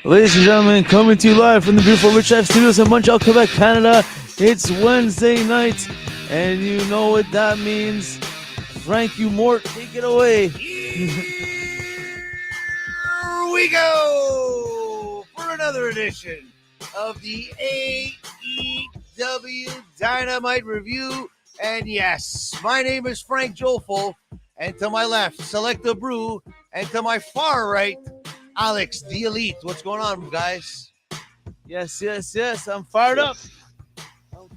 Ladies and gentlemen, coming to you live from the beautiful Rich Life Studios in Montreal, Quebec, Canada. It's Wednesday night, and you know what that means. Frank, you Mort, take it away. Here we go for another edition of the AEW Dynamite review. And yes, my name is Frank Jofo, and to my left, Selecta Brew, and to my far right, Alex, the Elite. What's going on, guys? Yes. I'm fired up.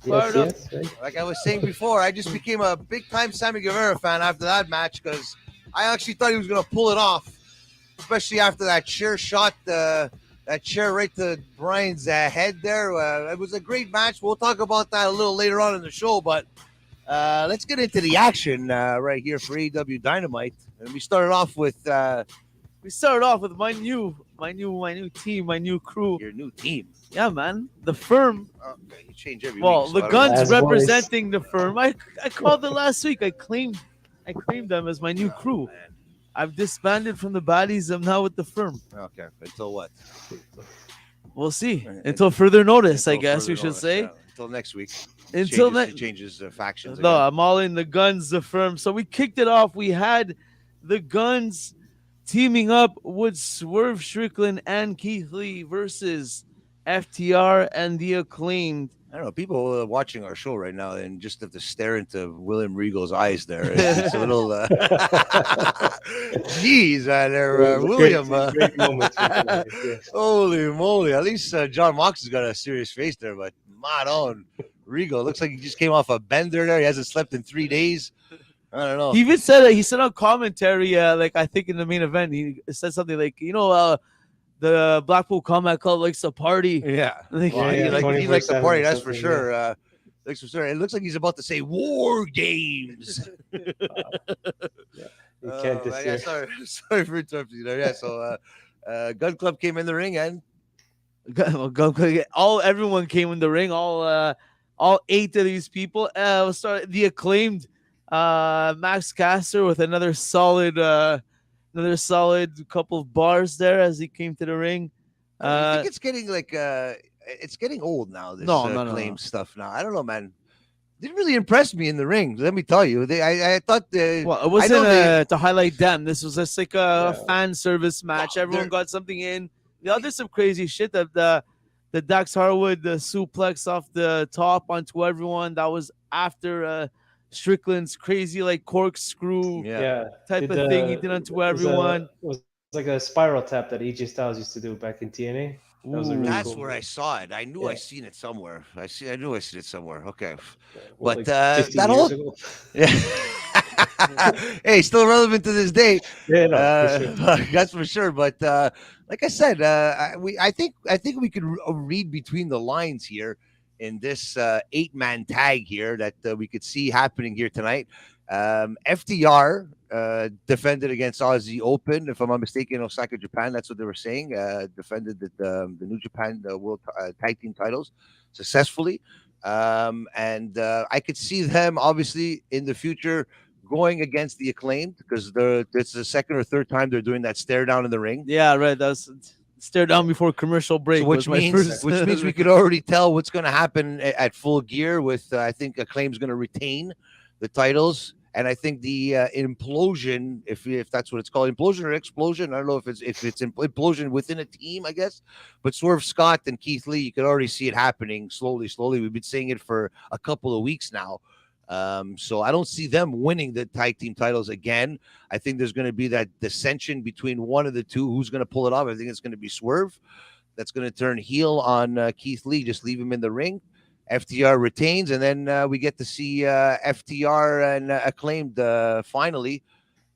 Right. Like I was saying before, I just became a big-time Sammy Guevara fan after that match because I actually thought he was going to pull it off, especially after that chair shot, that chair right to Bryan's head there. It was a great match. We'll talk about that a little later on in the show, but let's get into the action right here for AEW Dynamite. And we started off with my new team, my new crew. Your new team. Yeah, man. The firm. Okay, you change every well, week. the Gunn's representing the firm. I called it last week. I claimed them as my new crew. Man. I've disbanded from the baddies. I'm now with the firm. Okay, until what? We'll see. Until further notice, I guess we should say. Yeah. Until next week. Until next changes factions. No, again. I'm all in the Guns, the firm. So we kicked it off. We had the Guns teaming up with Swerve, Strickland, and Keith Lee versus FTR and the Acclaimed. I don't know. People are watching our show right now and just have to stare into William Regal's eyes there. It's a little. Jeez, there, William. Great moments. Holy moly. At least John Moxley's got a serious face there, but on Regal. Looks like he just came off a bender there. He hasn't slept in 3 days. I don't know. He even said he said on commentary, like I think in the main event, he said something like, the Blackpool Combat Club likes to party. Yeah. Like, He likes to party, that's for sure. It looks like he's about to say War Games. You can't sorry for interrupting you there. Yeah, so Gun Club came in the ring and everyone came in the ring. All 8 of these people. Started the Acclaimed. Max Caster with another solid couple of bars there as he came to the ring. I think it's getting it's getting old now. This Acclaimed stuff now. I don't know, man. Didn't really impress me in the ring. Let me tell you, I thought it wasn't to highlight them. This was just like a fan service match. Everyone got something in. There's some crazy shit that the Dax Harwood, the suplex off the top onto everyone. That was after Strickland's crazy corkscrew type of thing he did onto everyone. It was like a spiral tap that AJ Styles used to do back in TNA. That's cool where I saw it. I knew I seen it somewhere. I knew I seen it somewhere. Okay, well, but that whole hey, still relevant to this day. Yeah, no, for sure. That's for sure. But like I said, I think we could read between the lines here in this 8-man tag here that we could see happening here tonight. FTR defended against Aussie Open, if I'm not mistaken, Osaka, Japan. That's what they were saying. Defended the New Japan World Tag Team titles successfully. And I could see them, obviously, in the future going against the Acclaimed because it's the second or third time they're doing that stare down in the ring. Yeah, right. That's stare down before commercial break. So which means we could already tell what's going to happen at Full Gear with, I think, Acclaim's going to retain the titles. And I think the implosion, if that's what it's called, implosion or explosion, I don't know if it's implosion within a team, I guess. But Swerve Scott and Keith Lee, you could already see it happening slowly. We've been seeing it for a couple of weeks now. So I don't see them winning the tag team titles again. I think there's going to be that dissension between one of the two. Who's going to pull it off? I think it's going to be Swerve. That's going to turn heel on Keith Lee. Just leave him in the ring. FTR retains, and then we get to see FTR and Acclaimed finally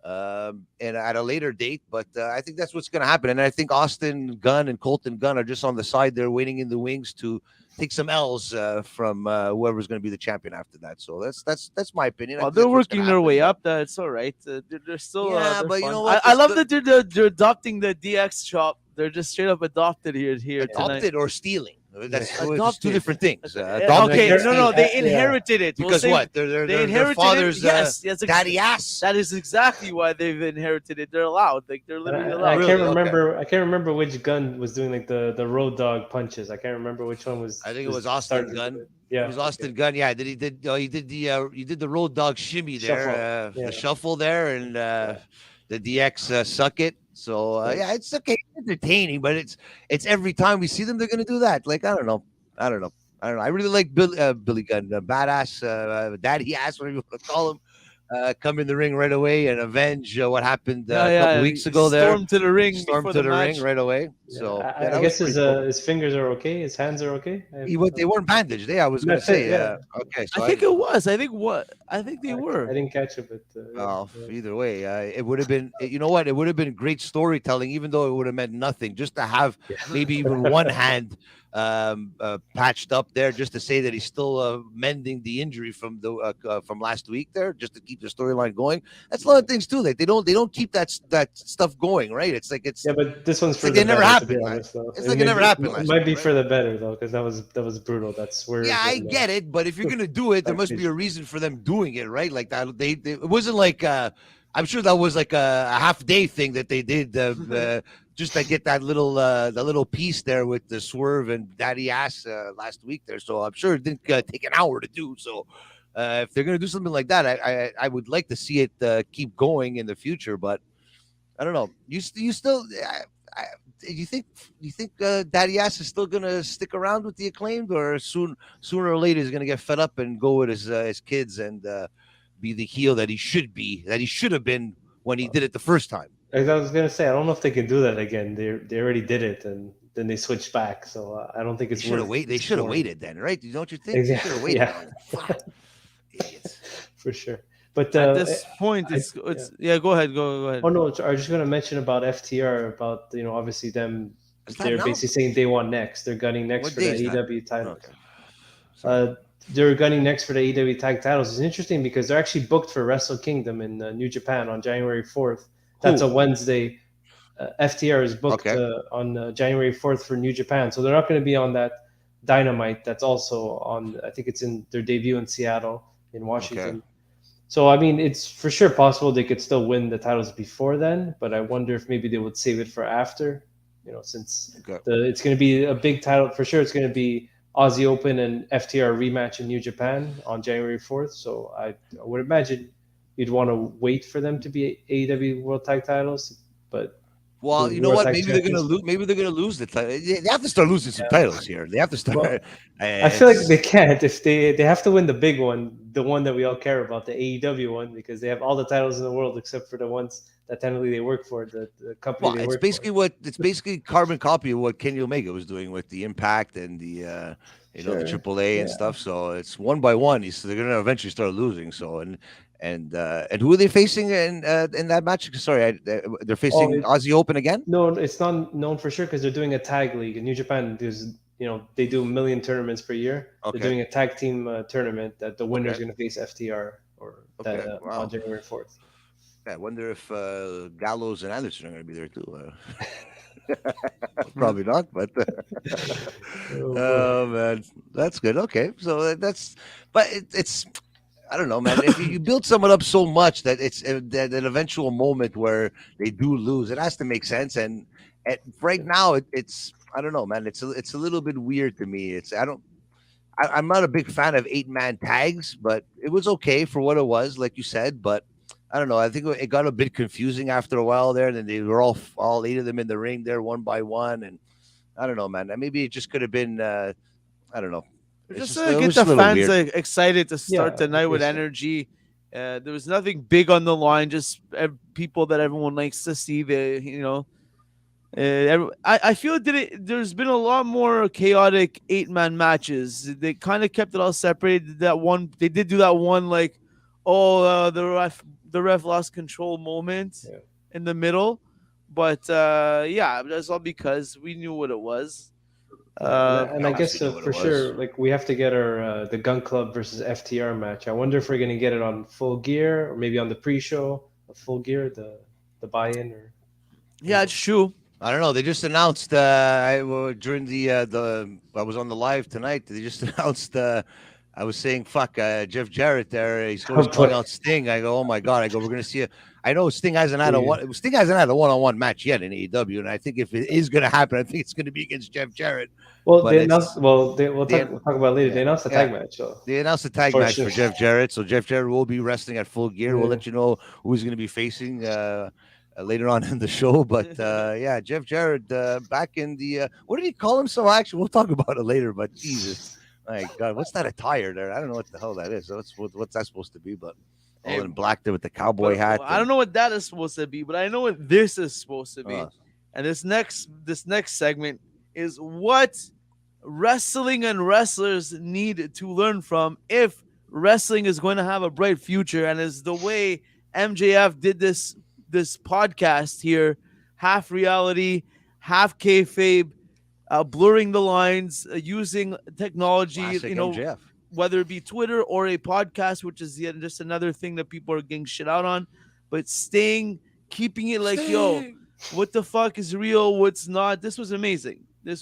and at a later date. But I think that's what's going to happen. And I think Austin Gunn and Colten Gunn are just on the side there waiting in the wings to take some L's from whoever's going to be the champion after that. So that's my opinion. Well, they're working their way up. It's all right. They're still but fun. you know what? I love that they're adopting the DX shop. They're just straight up adopted here adopted tonight. or stealing. That's Adopted. two different things. Okay, no, they inherited it. Because what? They're their father's daddy ass. That is exactly why they've inherited it. They're allowed. Like they're literally allowed. I can't remember. I can't remember which Gunn was doing like the road dog punches. I can't remember which one was. I think it was Austin Gunn. Yeah, it was Austin Gunn. Yeah, he did the road dog shimmy there, the shuffle there, and the DX suck it. So yeah, it's okay, it's entertaining, but it's every time we see them, they're gonna do that. Like I don't know. I really like Billy Gunn, badass, daddy ass, whatever you want to call him. Come in the ring right away and avenge what happened a couple weeks ago. Storm to the ring. Storm to the ring right away. So I guess his fingers are okay. His hands are okay. They weren't bandaged. I was going to say. Okay. So I think it was. I think they were. I didn't catch it, but either way, it would have been. You know what? It would have been great storytelling, even though it would have meant nothing. Just to have maybe even one hand patched up there, just to say that he's still mending the injury from last week there, just to keep the storyline going. That's a lot of things too. Like they don't keep that stuff going, right? It's like but this one's for like the it never better, happened. It's like it never happened. It might be for the better though, because that was brutal. That's where. Yeah, I get it, but if you're gonna do it, there must be a reason for them doing it, right? Like that, it wasn't like I'm sure that was like a half-day thing that they did just to get that little piece there with the Swerve and Daddy Ass last week there. So I'm sure it didn't take an hour to do. So if they're gonna do something like that, I would like to see it keep going in the future. But I don't know. You still. Do you think Daddy Ass is still gonna stick around with the Acclaimed, or sooner or later he's gonna get fed up and go with his kids and be the heel that he should be, that he should have been when he did it the first time? I was gonna say, I don't know if they can do that again. They already did it, and then they switched back. So I don't think it's worth. They should have waited then, right? Don't you think? Exactly. They should have waited. Yeah. Idiots. For sure. But at this point, it's go ahead. Oh no, I was just going to mention about FTR, about obviously them. They're basically saying they want next. They're gunning next for the AEW title. Okay. They're gunning next for the AEW tag titles. It's interesting because they're actually booked for Wrestle Kingdom in New Japan on January 4th. That's a Wednesday. FTR is booked on January 4th for New Japan, so they're not going to be on that Dynamite. That's also on. I think it's in their debut in Seattle, in Washington. Okay. So, I mean, it's for sure possible they could still win the titles before then, but I wonder if maybe they would save it for after, since it's going to be a big title. For sure, it's going to be Aussie Open and FTR rematch in New Japan on January 4th. So I would imagine you'd want to wait for them to be AEW World Tag titles. But well, you know what? Maybe they're going to lose. Maybe they're going to lose the title. They have to start losing some titles here. They have to start. Well, I feel like they can't if they have to win the big one, the one that we all care about, the AEW one, because they have all the titles in the world except for the ones that technically they work for, the company. Well, it's basically carbon copy of what Kenny Omega was doing with the Impact and the the AAA and stuff. So it's one by one. They're going to eventually start losing. So and who are they facing in that match? Sorry, they're facing Aussie Open again. No, it's not known for sure because they're doing a tag league in New Japan. There's they do 1 million tournaments per year. Okay. They're doing a tag team tournament that the winner is going to face FTR on January 4th. I wonder if Gallows and Anderson are going to be there too. Probably not, but oh man, that's good. Okay, so it's I don't know, man. If you build someone up so much that it's that eventual moment where they do lose, it has to make sense. And right now, it's I don't know, man. It's a little bit weird to me. I'm not a big fan of 8-man tags, but it was okay for what it was, like you said. But I don't know. I think it got a bit confusing after a while there. And then they were all 8 of them in the ring there, one by one. And I don't know, man. Maybe it just could have been. I don't know. Just get the fans excited to start the night with energy. There was nothing big on the line. Just people that everyone likes to see. I feel there's been a lot more chaotic 8-man matches. They kind of kept it all separated. They did do that one the ref lost control moment in the middle, but that's all because we knew what it was. And I guess for sure, like we have to get our the Gun Club versus FTR match. I wonder if we're gonna get it on Full Gear or maybe on the pre-show of Full Gear, the buy-in. Yeah, it's true. I don't know. They just announced during the I was on the live tonight. They just announced. I was saying, "Fuck, Jeff Jarrett." There, he's calling out Sting. I go, "Oh my god!" I go, "We're gonna see a." I know Sting hasn't had a one-on-one match yet in AEW, and I think if it is gonna happen, I think it's gonna be against Jeff Jarrett. Well, they announced. We'll talk about it later. They announced a tag match. So. They announced a tag match for Jeff Jarrett. So Jeff Jarrett will be wrestling at Full Gear. We'll let you know who he's going to be facing later on in the show. But yeah, Jeff Jarrett back in the what did he call himself? Actually, we'll talk about it later. But Jesus, my God, what's that attire there? I don't know what the hell that is. What's that supposed to be? But all in black there with the cowboy hat. I don't know what that is supposed to be, but I know what this is supposed to be. And this next segment is what wrestling and wrestlers need to learn from if wrestling is going to have a bright future, and is the way MJF did this podcast here, half reality, half kayfabe, blurring the lines, using technology. Classic MJF. Whether it be Twitter or a podcast, which is just another thing that people are getting shit out on, but keeping it like, yo, what the fuck is real, what's not. This was amazing. I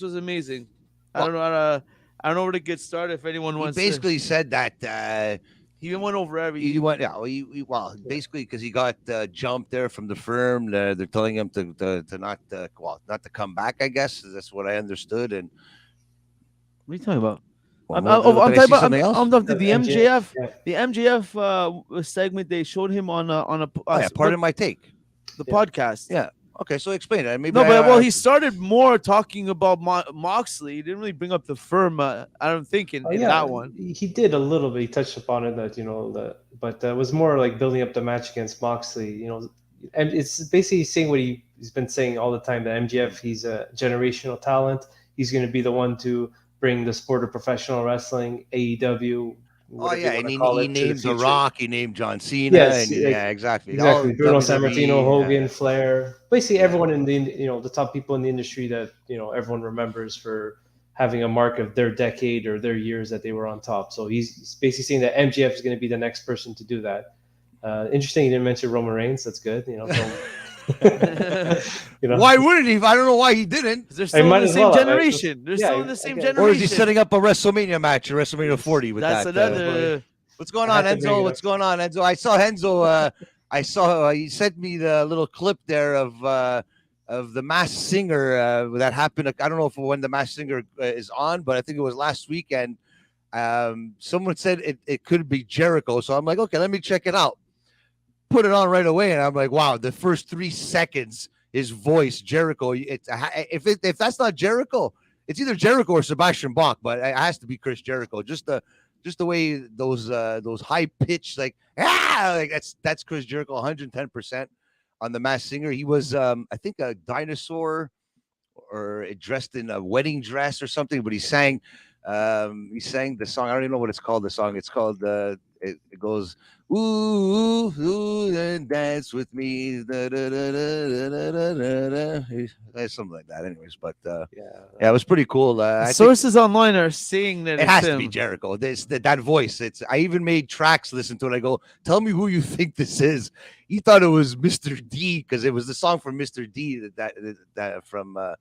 don't know where to get started. If anyone wants, he basically said that he went over everything. He went, basically because he got jumped there from the firm. They're telling him to not to come back. I guess that's what I understood. And what are you talking about? I'm talking about the MJF. Yeah. The MJF segment they showed him on a Pardon my take. The podcast. Yeah. Okay, so explain it. He started more talking about Moxley. He didn't really bring up the firm. I don't think in that one. He did a little bit. He touched upon it but it was more like building up the match against Moxley. And it's basically saying what he's been saying all the time. That MJF, he's a generational talent. He's going to be the one to bring the sport of professional wrestling, AEW. And he named The Rock, he named John Cena. Yes, exactly. Bruno Sammartino, Hogan, Flair, basically everyone in the top people in the industry that everyone remembers for having a mark of their decade or their years that they were on top. So he's basically saying that MJF is going to be the next person to do that. Interesting, he didn't mention Roman Reigns. That's good. Why wouldn't he? I don't know why he didn't. They're still in the same generation. They're still in the same generation. Or is he setting up a WrestleMania match, WrestleMania 40 with that? That's another. What's going on, Enzo? What's going on, Enzo? I saw Enzo. I saw he sent me the little clip there of the Masked Singer that happened. I don't know when the Masked Singer is on, but I think it was last weekend. Someone said it could be Jericho, so I'm like, okay, let me check it out. Put it on right away, and I'm like, wow, the first 3 seconds, his voice, Jericho. If that's not Jericho, it's either Jericho or Sebastian Bach, but it has to be Chris Jericho. Just the way those high pitched that's Chris Jericho, 110% on the Masked Singer. He was I think a dinosaur or dressed in a wedding dress or something, but he sang the song. I don't even know what it's called. The song. It's called it goes. Ooh, and dance with me. Da, da, da, da, da, da, da. Something like that. Anyways, but it was pretty cool. Sources online are saying that it has to be Jericho. That voice. I even made tracks listen to it. I go, tell me who you think this is. He thought it was Mr. D because it was the song from Mr. D that from a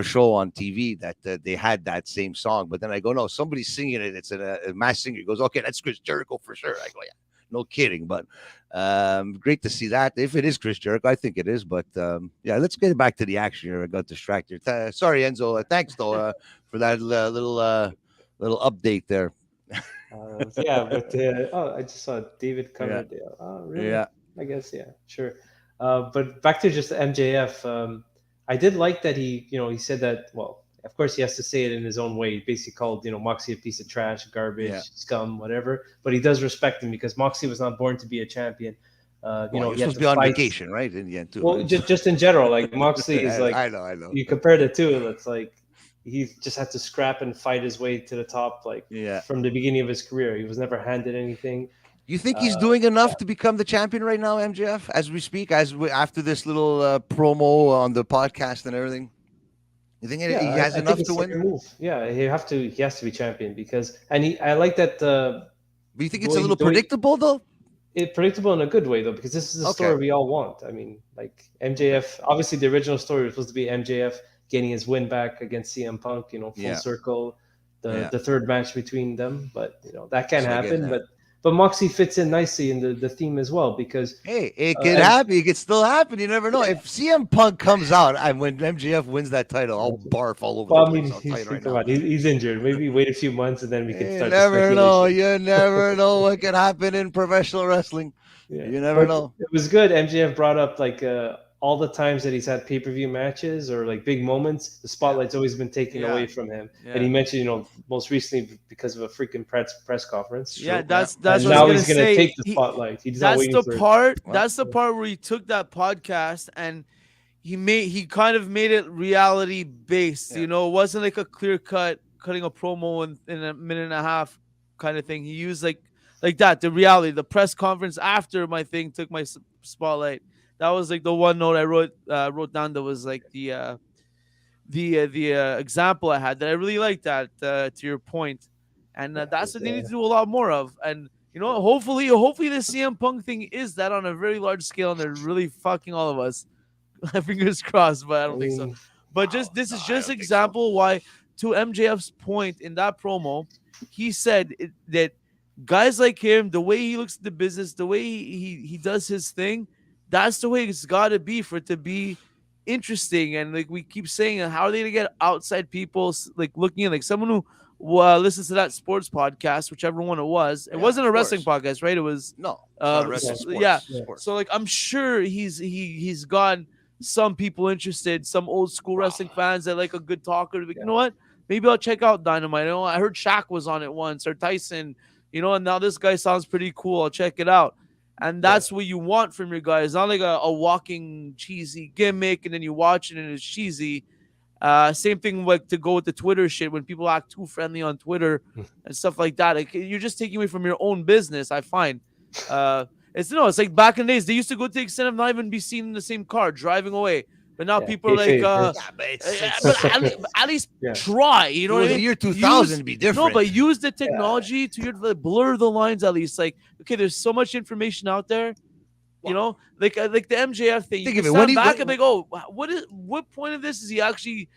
show on TV that they had that same song. But then I go, no, somebody's singing it. It's a Masked Singer. He goes, okay, that's Chris Jericho for sure. I go, yeah. No kidding, but great to see that. If it is Chris Jericho, I think it is. But let's get back to the action here. I got distracted. Sorry, Enzo. Thanks though for that little update there. I just saw David Coverdale. Yeah. Oh, really? Yeah. I guess sure. But back to just MJF. I did like that he said that. Well, of course, he has to say it in his own way. He basically called, Moxley a piece of trash, garbage, scum, whatever. But he does respect him because Moxley was not born to be a champion. He was supposed to be on vacation, right? In the end, too. Well, just in general, like Moxley is like. I know. You compare the two, it's like he just had to scrap and fight his way to the top, from the beginning of his career. He was never handed anything. You think he's doing enough to become the champion right now, MJF, as we speak, after this little promo on the podcast and everything? You think he has enough to win? Move. Yeah, he has to be champion because, I like that. But you think it's a little predictable though? predictable in a good way though, because this is a story we all want. I mean, like MJF. Obviously, the original story was supposed to be MJF getting his win back against CM Punk. Full circle, the third match between them. But that can't happen. But Moxley fits in nicely in the theme as well, because it could happen. It could still happen. You never know. If CM Punk comes out and when MJF wins that title, I'll barf all over the place. He's injured. Maybe wait a few months and then we can start. You never know. You never know what can happen in professional wrestling. Yeah. You never know. It was good. MJF brought up like all the times that he's had pay-per-view matches or like big moments, the spotlight's always been taken away from him. Yeah. And he mentioned, most recently because of a freaking press conference. Yeah, that's what now he's going to take the spotlight. That's the part where he took that podcast and he kind of made it reality based. Yeah. It wasn't like a clear cut cutting a promo in a minute and a half kind of thing. He used like that, the reality. The press conference after my thing took my spotlight. That was like the one note I wrote down. That was like the example I had that I really liked. That to your point, and that's what they need to do a lot more of. And hopefully the CM Punk thing is that on a very large scale, and they're really fucking all of us. Fingers crossed, but I don't think so. But this is just example why, to MJF's point in that promo, he said that guys like him, the way he looks at the business, the way he does his thing. That's the way it's got to be for it to be interesting. And like we keep saying, how are they to get outside people like looking in, like someone who listens to that sports podcast, whichever one it was. It wasn't a wrestling podcast, right? It was wrestling sports. Sports. So like I'm sure he's gotten some people interested, some old school wrestling fans that like a good talker. Like, you know what? Maybe I'll check out Dynamite. I heard Shaq was on it once, or Tyson. And now this guy sounds pretty cool. I'll check it out. And that's what you want from your guys. Not like a walking cheesy gimmick, and then you watch it and it's cheesy. Same thing like to go with the Twitter shit when people act too friendly on Twitter and stuff like that. Like, you're just taking away from your own business, I find. It's like back in the days, they used to go to the extent of not even be seen in the same car driving away. But now people are like, at least try. You know what I mean? The year 2000 to be different. No, but use the technology to blur the lines at least. Like, okay, there's so much information out there. Like the MJF thing. Think you of can it. stand back and be like, oh, what point of this is he actually?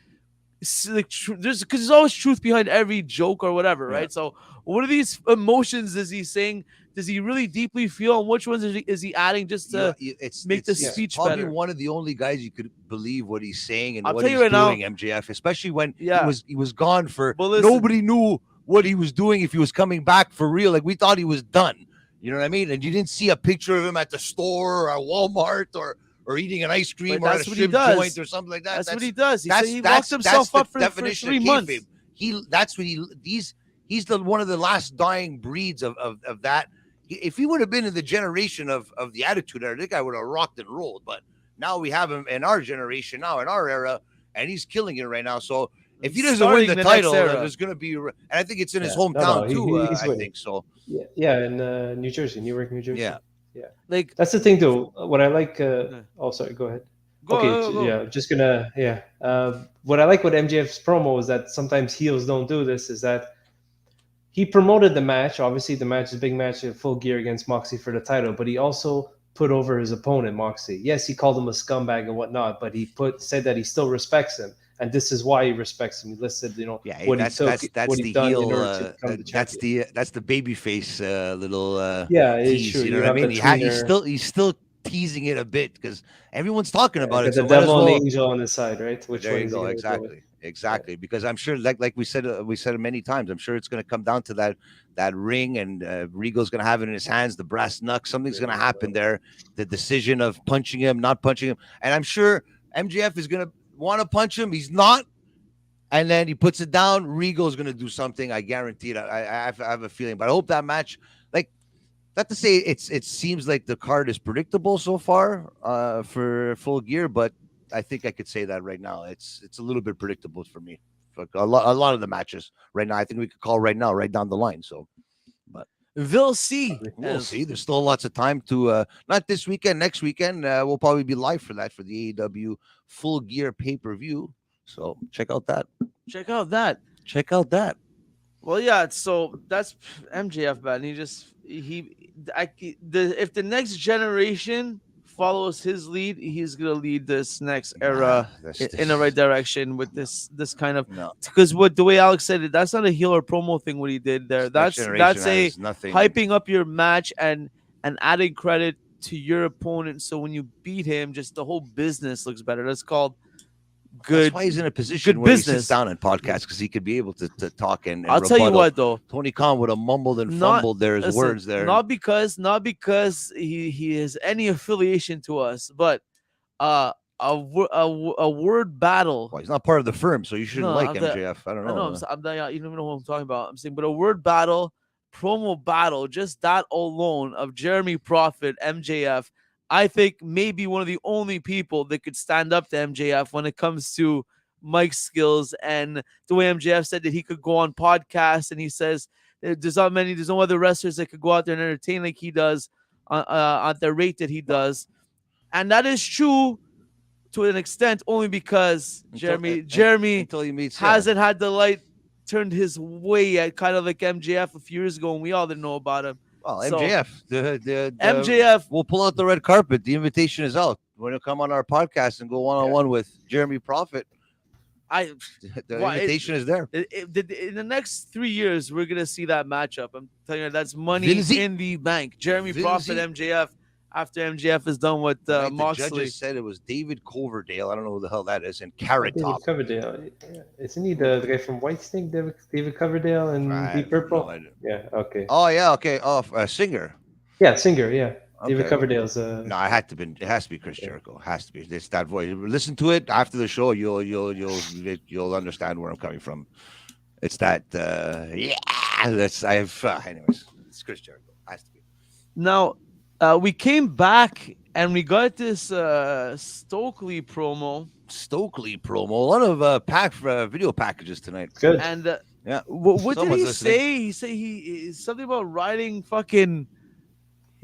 Like, because there's always truth behind every joke or whatever, right? So, what are these emotions is he saying? Does he really deeply feel? And which ones is he adding just to make the speech probably better? One of the only guys you could believe what he's saying and what he's doing, MJF, especially when he was gone for. Nobody knew what he was doing, if he was coming back for real. Like, we thought he was done. You know what I mean? And you didn't see a picture of him at the store or at Walmart or eating an ice cream or at a strip joint or something like that. That's what he does. He locked himself up for 3 months. He's one of the last dying breeds of that. If he would have been in the generation of the Attitude Era, this guy would have rocked and rolled. But now we have him in our generation, now in our era, and he's killing it right now. So if he doesn't win the title, there's going to be, and I think it's in his hometown too. I think so. Yeah, in New Jersey, Newark, New Jersey. Yeah. Like, that's the thing, though. What I like. Sorry. Go ahead. Go. Just gonna. What I like with MJF's promo is that sometimes heels don't do this. Is that he promoted the match. Obviously, the match is a big match in Full Gear against Moxley for the title, but he also put over his opponent, Moxley. Yes, he called him a scumbag and whatnot, but he said that he still respects him, and this is why he respects him. He listed, what he took, what he done in order to become the champion. That's the babyface little tease. True. You know what I mean? He's still teasing it a bit because everyone's talking about it. The devil and the angel on the side, right? Which there you go. Exactly. Because I'm sure, like we said it many times, I'm sure it's going to come down to that ring, and Regal's going to have it in his hands, the brass knuck. Something's going to happen there. The decision of punching him, not punching him, and I'm sure MJF is going to want to punch him. He's not, and then he puts it down. Regal's going to do something. I guarantee it. I have a feeling, but I hope that match. Not to say it seems like the card is predictable so far for Full Gear, but I think I could say that right now. It's a little bit predictable for me. A lot of the matches right now, I think we could call right now, right down the line. So, but we'll see. There's still lots of time to not this weekend, next weekend. We'll probably be live for that, for the AEW Full Gear pay-per-view. So check out that. Well, yeah. So that's MJF, man. If the next generation follows his lead, he's gonna lead this next era in the right direction with this kind of. Because what the way Alex said it, that's not a heel or promo thing. What he did there, that's a hyping up your match and adding credit to your opponent. So when you beat him, just the whole business looks better. That's called good. That's why he's in a position where he sits down in podcasts, because he could be able to talk and I'll tell you what, though, Tony Khan would have mumbled and fumbled his words there. Not because he has any affiliation to us, but a word battle. Well, he's not part of the firm, so you shouldn't MJF. I don't know. You don't know what I'm talking about. I'm saying, but a word battle, promo battle, just that alone of Jeremy Prophet, MJF. I think maybe one of the only people that could stand up to MJF when it comes to mic skills, and the way MJF said that he could go on podcasts, and he says there's no other wrestlers that could go out there and entertain like he does at the rate that he does, and that is true to an extent only because Jeremy hasn't had the light turned his way yet, kind of like MJF a few years ago, and we all didn't know about him. Well, MJF, MJF, we'll pull out the red carpet. The invitation is out. We're gonna come on our podcast and go one-on-one with Jeremy Prophet. The invitation is there. In the next 3 years, we're gonna see that matchup. I'm telling you, that's money in the bank. Jeremy Prophet, MJF. After MJF is done with Moxley. The judges said it was David Coverdale. I don't know who the hell that is. And Carrot Top. David Coverdale. Isn't he the guy from White Snake, David Coverdale and Deep Purple? Yeah, okay. Oh, yeah, okay. Oh, Singer. Yeah, Singer, yeah. Okay. David Coverdale's. No, it has to be Chris Jericho. It has to be. It's that voice. Listen to it after the show. You'll understand where I'm coming from. It's that. Anyways, it's Chris Jericho. It has to be. Now. We came back and we got this Stokely promo. A lot of video packages tonight. Good. And what did he say? He said something about riding fucking.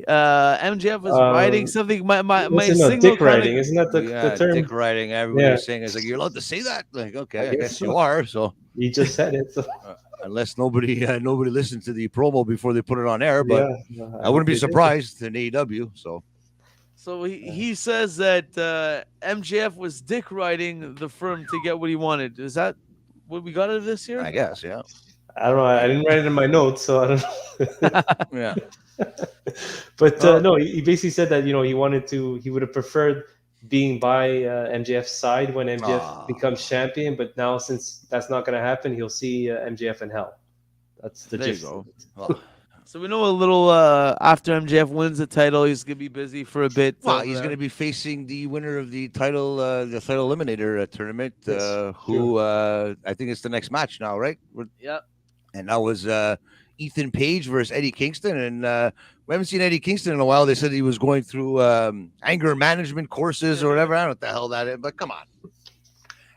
MJF was riding something. My single dick riding, isn't that the term? Dick riding. Everybody's saying it's like you're allowed to say that. Like, okay, I guess you are. So you just said it. So. Unless nobody listened to the promo before they put it on air, but I wouldn't be surprised in AEW. So he says that MJF was dick riding the firm to get what he wanted. Is that what we got out of this here? I guess, yeah. I don't know. I didn't write it in my notes, so I don't know. Yeah. But no, he basically said that he would have preferred being by MJF's side when MJF becomes champion, but now since that's not going to happen, he'll see MJF in hell. That's the gist. So we know a little after MJF wins the title, he's going to be busy for a bit. Well, he's going to be facing the winner of the title Eliminator tournament, who I think it's the next match now, right? Yeah. And that was Ethan Page versus Eddie Kingston, and we haven't seen Eddie Kingston in a while. They said he was going through anger management courses or whatever. I don't know what the hell that is, but come on.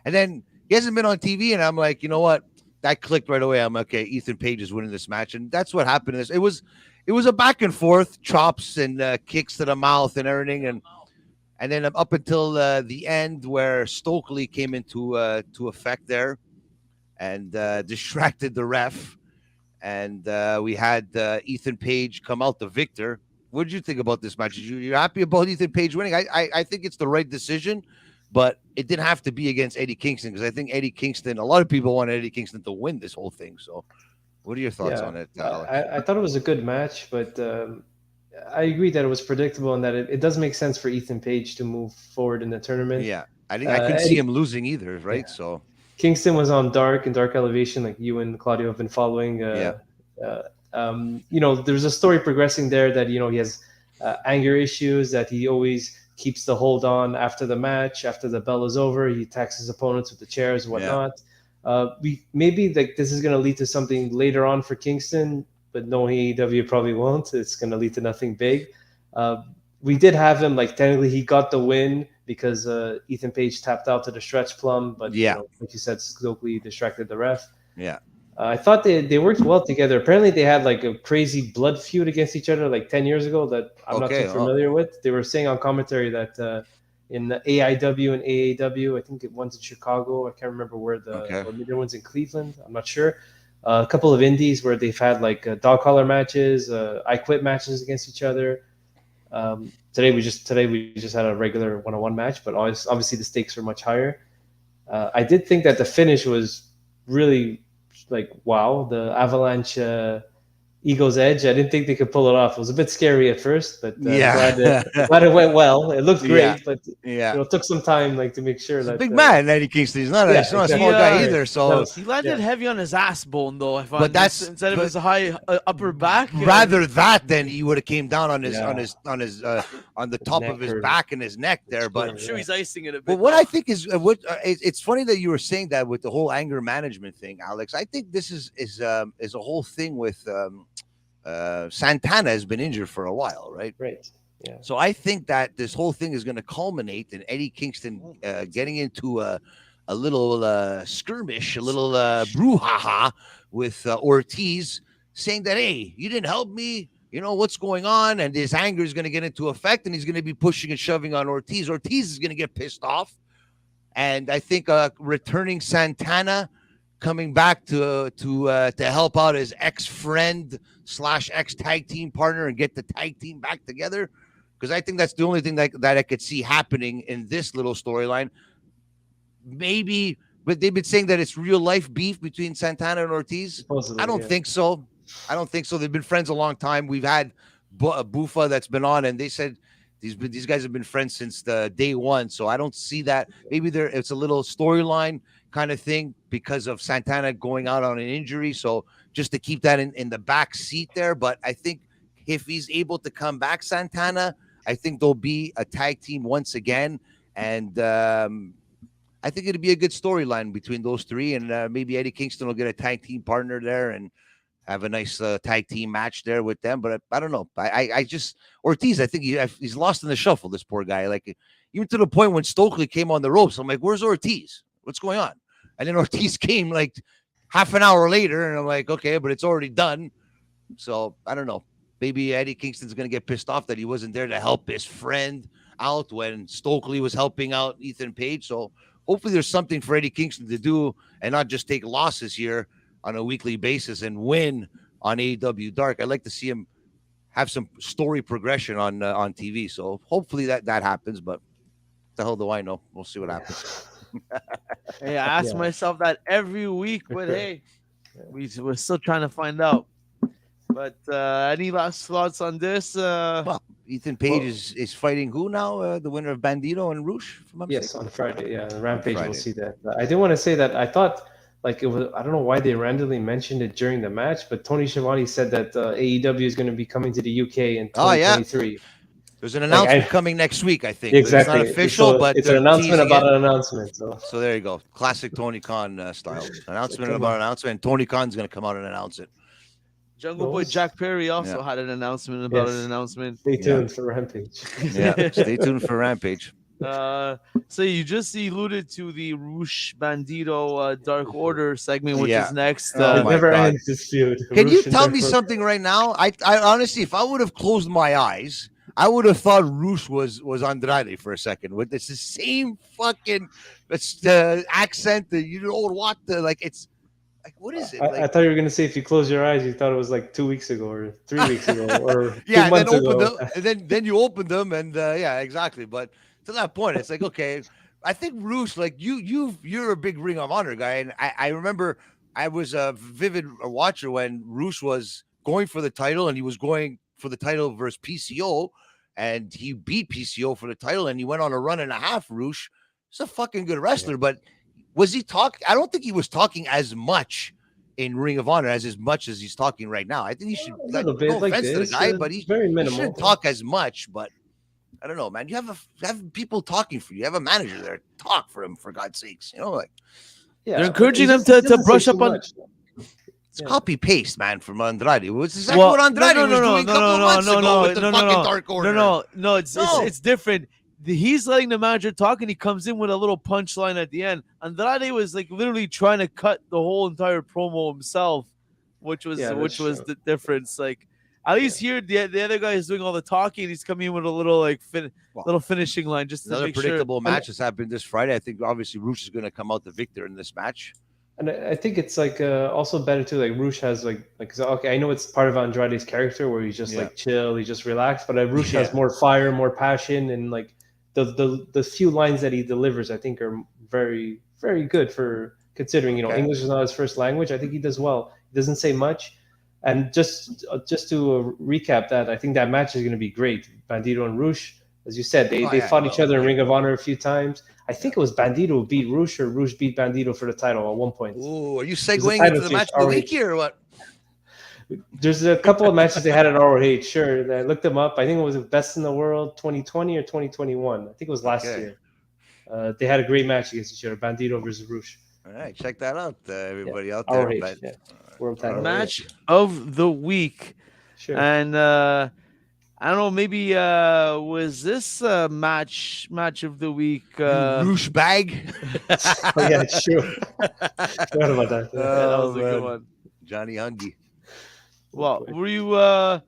And then he hasn't been on TV, and I'm like, you know what? That clicked right away. I'm like, okay, Ethan Page is winning this match, and that's what happened. It was a back and forth, chops and kicks to the mouth and everything, and then up until the end where Stokely came into effect there and distracted the ref. And we had Ethan Page come out the victor. What did you think about this match? You're happy about Ethan Page winning? I think it's the right decision, but it didn't have to be against Eddie Kingston, because I think Eddie Kingston, a lot of people want Eddie Kingston to win this whole thing. So what are your thoughts on it, Alex? I thought it was a good match, but I agree that it was predictable and that it does make sense for Ethan Page to move forward in the tournament. Yeah, I couldn't see him losing either, right? Yeah. So Kingston was on Dark Elevation, like you and Claudio have been following. There's a story progressing there that he has anger issues, that he always keeps the hold on after the match, after the bell is over. He attacks his opponents with the chairs and whatnot. Maybe this is going to lead to something later on for Kingston, but no, AEW probably won't. It's going to lead to nothing big. We did have him, like, technically he got the win because Ethan Page tapped out to the stretch plum, but like you said, Stokely distracted the ref. Yeah. I thought they worked well together. Apparently they had like a crazy blood feud against each other like 10 years ago that I'm not too familiar with. They were saying on commentary that in the AIW and AAW, I think one's in Chicago. I can't remember where the other one's in Cleveland. I'm not sure. A couple of indies where they've had like dog collar matches, I quit matches against each other. Today we just had a regular one-on-one match, but obviously the stakes were much higher. I did think that the finish was really like wow, the Avalanche Ego's Edge. I didn't think they could pull it off. It was a bit scary at first, but glad it went well. It looked great, but it took some time to make sure that big man, Eddie Kingston. He's not a small guy either. So he landed heavy on his ass bone, though. Instead of his high upper back. Rather that than he would have came down on his on the top of his back and his neck there. But I'm sure he's icing it a bit. But what I think is it's funny that you were saying that with the whole anger management thing, Alex. I think this is a whole thing with. Santana has been injured for a while, right? Right. Yeah. So I think that this whole thing is going to culminate in Eddie Kingston getting into a little skirmish, a little brouhaha with Ortiz, saying that, hey, you didn't help me. You know what's going on, and his anger is going to get into effect, and he's going to be pushing and shoving on Ortiz. Ortiz is going to get pissed off, and I think returning Santana. Coming back to help out his ex-friend / ex-tag team partner and get the tag team back together, because I think that's the only thing that I could see happening in this little storyline. Maybe, but they've been saying that it's real life beef between Santana and Ortiz. Supposedly, I don't think so. They've been friends a long time. We've had Bufa that's been on, and they said these guys have been friends since the day one. So I don't see that. Maybe it's a little storyline kind of thing because of Santana going out on an injury. So just to keep that in the back seat there. But I think if he's able to come back, Santana, I think there'll be a tag team once again. And I think it'll be a good storyline between those three. And maybe Eddie Kingston will get a tag team partner there and have a nice tag team match there with them. But I don't know. I just, Ortiz, I think he's lost in the shuffle, this poor guy. Like, even to the point when Stokely came on the ropes, I'm like, where's Ortiz? What's going on? And then Ortiz came like half an hour later, and I'm like, okay, but it's already done. So I don't know. Maybe Eddie Kingston's going to get pissed off that he wasn't there to help his friend out when Stokely was helping out Ethan Page. So hopefully there's something for Eddie Kingston to do and not just take losses here on a weekly basis and win on AEW Dark. I'd like to see him have some story progression on TV. So hopefully that happens, but the hell do I know? We'll see what happens. Hey, I ask myself that every week, but hey, we're still trying to find out. But any last thoughts on this? Well, Ethan Page is fighting who now? The winner of Bandito and Roosh? Yes, on Friday. Yeah, Rampage. We'll see that. I did want to say that I thought it was. I don't know why they randomly mentioned it during the match, but Tony Schiavone said that AEW is going to be coming to the UK in 2023. There's an announcement coming next week, I think. Exactly. It's not official, but it's an announcement about an announcement. So there you go. Classic Tony Khan style. Announcement about an announcement, and Tony Khan's going to come out and announce it. Jungle Boy Jack Perry also had an announcement about an announcement. Stay tuned for Rampage. Stay tuned for Rampage. So you just alluded to the Roosh Bandito Dark Order segment, which is next. Never ends this feud. Can you tell me something right now? I honestly, if I would have closed my eyes, I would have thought Roosh was Andrade for a second. With it's the same fucking accent that you don't want to like. It's like, what is it? I thought you were gonna say if you close your eyes, you thought it was like 2 weeks ago or 3 weeks ago or 2 months ago. Then you open them and exactly. But to that point, it's like, okay, I think Roosh, like you're a big Ring of Honor guy, and I remember I was a vivid watcher when Roosh was going for the title, and he was going for the title versus PCO, and he beat PCO for the title, and he went on a run and a half. Roosh, he's a fucking good wrestler, but was he talking? I don't think he was talking as much in Ring of Honor as much as he's talking right now. I think he should. No offense to the guy, but he's very minimal. He shouldn't talk as much, but. I don't know, man. You have people talking for you. You have a manager there. Talk for him, for God's sakes. You know, like they're encouraging them to brush up on. It's copy paste, man, from Andrade. It's exactly what Andrade was doing a couple months ago with the fucking Dark Order. No, it's different. He's letting the manager talk, and he comes in with a little punchline at the end. Andrade was like literally trying to cut the whole entire promo himself, which was the difference. Like. At least here, the other guy is doing all the talking. He's coming in with a little little finishing line just to another make predictable match has happened this Friday. I think obviously Roosh is going to come out the victor in this match. And I think it's like also better too. Like Rush has okay, I know it's part of Andrade's character where he's just like chill, he's just relaxed. But Rush has more fire, more passion, and like the few lines that he delivers, I think are very very good for considering English is not his first language. I think he does well. He doesn't say much, and just to recap that, I think that match is going to be great. Bandito and Rush, as you said, they fought each other in Ring of Honor a few times. I think it was Bandito who beat Rush, or Rush beat Bandito for the title at one point. Ooh, are you segueing into the match of the week here or what? There's a couple of matches they had at ROH. Sure, I looked them up. I think it was Best in the World 2020 or 2021. I think it was last year. They had a great match against each other, Bandito versus Rush. All right, check that out, everybody out there. ROH, match of the week. Sure. And I don't know, maybe was this match of the week? Roosh bag. Oh, yeah, sure. Forgot about that. That was a good one. Johnny Hungy. Well, were you?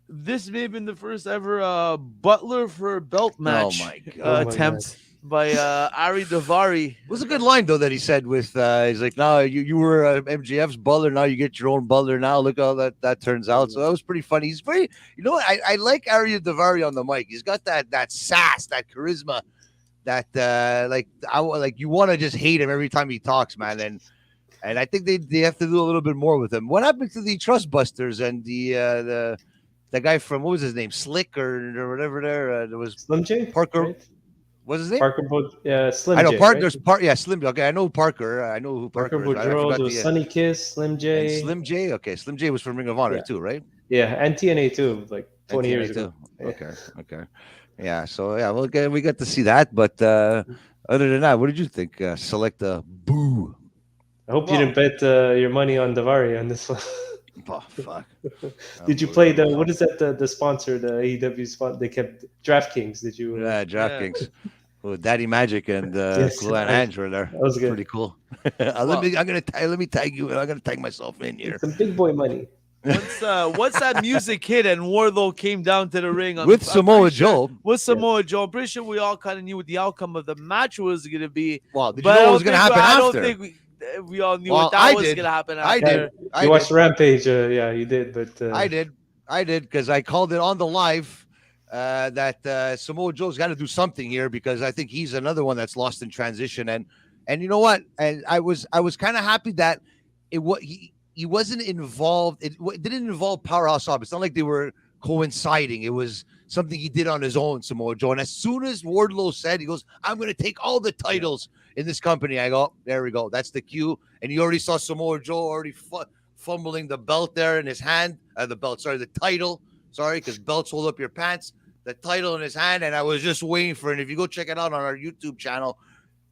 This may have been the first ever Butler for a belt match attempt by Ari Daivari. It was a good line though that he said with he's like, no, you were MJF's Butler, now you get your own Butler now. Look how that turns out. So that was pretty funny. He's very, I like Ari Daivari on the mic. He's got that sass, that charisma, that you want to just hate him every time he talks, man. And I think they have to do a little bit more with him. What happened to the Trustbusters and the guy from, what was his name, Slick or whatever there? There was Slim J Parker. Right? What's his name? Parker. Slim I know J. There's Slim. Okay, I know Parker. I know who Parker is. Boudreaux, Sunny Kiss, Slim J. Slim J. Okay, Slim J was from Ring of Honor too, right? Yeah, and TNA too, like 20 years ago. Okay. Yeah, so we got to see that. But other than that, what did you think? Select a boo. I hope you didn't bet your money on Daivari on this one. Oh, fuck. Did you play what is that, the sponsor, the AEW sponsor? They kept DraftKings. Did you? Yeah, DraftKings. Well, Daddy Magic and Cool and Ange were there. That was good. Pretty cool. Let me tag you. I'm gonna tag myself in here. Some big boy money. Once that music hit and Wardlow came down to the ring with Samoa Joe. I'm pretty sure we all kind of knew what the outcome of the match was going to be. Well, did you know what was going to happen after? I don't think we all knew what that was going to happen after. I did. You watched Rampage. Yeah, you did. But I did because I called it on the live that Samoa Joe's got to do something here because I think he's another one that's lost in transition. And you know what? And I was kind of happy that he wasn't involved. It didn't involve Powerhouse Hobbs. It's not like they were coinciding. It was something he did on his own, Samoa Joe. And as soon as Wardlow said, he goes, "I'm going to take all the titles in this company," I go, there we go. That's the cue. And you already saw Samoa Joe already fumbling the belt there in his hand. The title. Sorry, because belts hold up your pants. The title in his hand. And I was just waiting for it. And if you go check it out on our YouTube channel,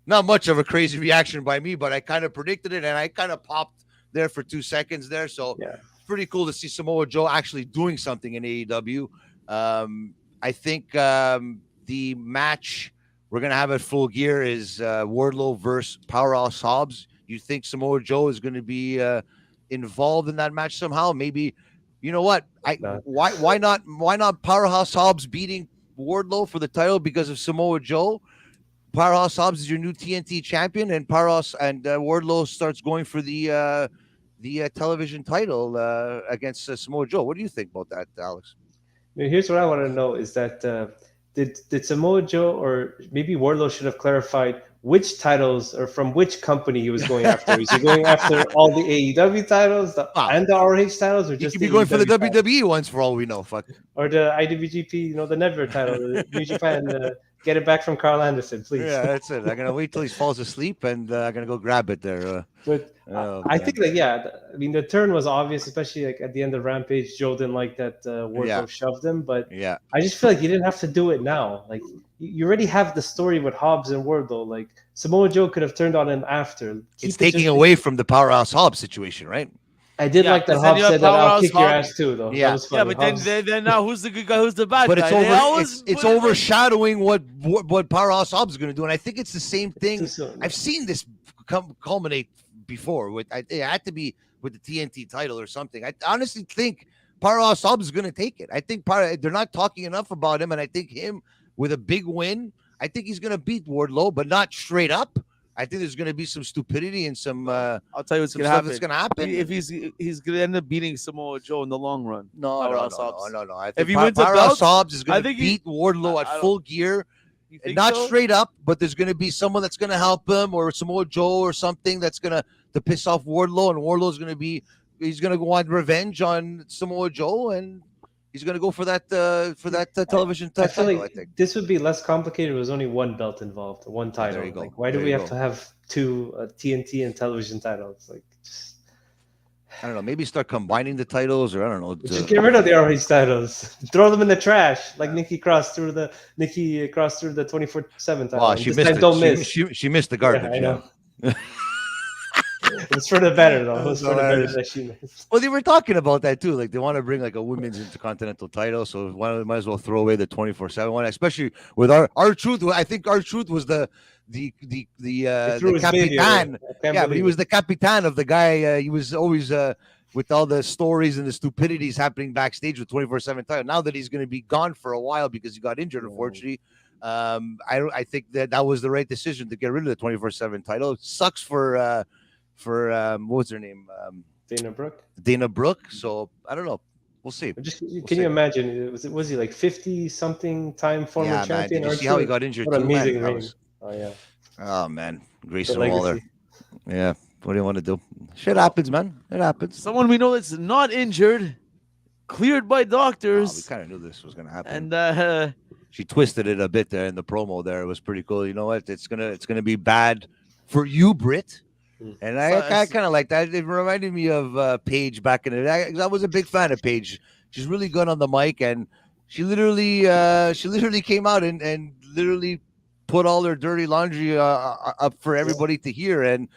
not much of a crazy reaction by me, but I kind of predicted it. And I kind of popped there for 2 seconds there. So pretty cool to see Samoa Joe actually doing something in AEW. I think the match we're going to have at Full Gear is Wardlow versus Powerhouse Hobbs. You think Samoa Joe is going to be involved in that match somehow? Maybe, you know what? Why not Powerhouse Hobbs beating Wardlow for the title because of Samoa Joe? Powerhouse Hobbs is your new TNT champion, and Wardlow starts going for the television title against Samoa Joe. What do you think about that, Alex? Here's what I want to know: is that did Samoa Joe, or maybe Wardlow, should have clarified which titles or from which company he was going after? Is he going after all the AEW titles and the ROH titles, or just he could be going for the WWE ones for all we know? Fuck. Or the IWGP, the Never title, the New Japan. Get it back from Carl Anderson, please. Yeah, that's it. I'm gonna wait till he falls asleep, and I'm gonna go grab it there. But I think the turn was obvious, especially at the end of Rampage. Joe didn't like that Wardlow shoved him, but I just feel like you didn't have to do it now. Like you already have the story with Hobbs and Wardlow. Like Samoa Joe could have turned on him after. It's taking away from the Powerhouse Hobbs situation, right? I did like that Hobbs said that I'll kick your ass too, though. Yeah, but then now who's the good guy? Who's the bad guy? It's overshadowing what Powerhouse Hobbs is going to do, and I think it's the same thing. I've seen this culminate before. It had to be with the TNT title or something. I honestly think Powerhouse Hobbs is going to take it. I think they're not talking enough about him, and I think him with a big win, I think he's going to beat Wardlow, but not straight up. I think there's going to be some stupidity and some. I'll tell you what's some going to stuff happen. that's going to happen. If he's going to end up beating Samoa Joe in the long run. No. I think If he wins the Powerhouse belt, Hobbs is going to think beat Wardlow at full gear. Not so? Straight up, but there's going to be someone that's going to help him, or Samoa Joe or something that's going to piss off Wardlow, and Wardlow's going to be he's going to go on revenge on Samoa Joe, and he's going to go for that television title. I think this would be less complicated if there was only one belt involved, one title. There you go. Like, why do we have to have two TNT and television titles? Like, just I don't know. Maybe start combining the titles, or I don't know. Just get rid of the ROH titles. Throw them in the trash, like Nikki crossed through the 24/7 title. Wow, she missed it. Don't miss. She missed the garbage. Yeah, I know. It's for the better though. It's for the better that she missed. Well, they were talking about that too. Like they want to bring like a women's intercontinental title, so might as well throw away the 24/7 one, especially with our truth. I think our truth was the Capitan. Yeah, but he was the Capitan of the guy. He was always with all the stories and the stupidities happening backstage with 24/7 title. Now that he's going to be gone for a while because he got injured, unfortunately, I think that was the right decision to get rid of the 24/7 title. It sucks for what's her name? Dana Brooke. So I don't know. We'll see. Can you imagine? Was he like 50-something time former champion? Did you see how he got injured? What amazing reign. Oh yeah. Oh man, Grayson Waller. Yeah. What do you want to do? Shit happens, man. It happens. Someone we know that's not injured, cleared by doctors. We kind of knew this was going to happen. And she twisted it a bit there in the promo. There, it was pretty cool. You know what? It's gonna be bad for you, Britt. And I kind of like that. It reminded me of Paige back in the day. I was a big fan of Paige. She's really good on the mic, and she literally came out and literally put all her dirty laundry up for everybody to hear. And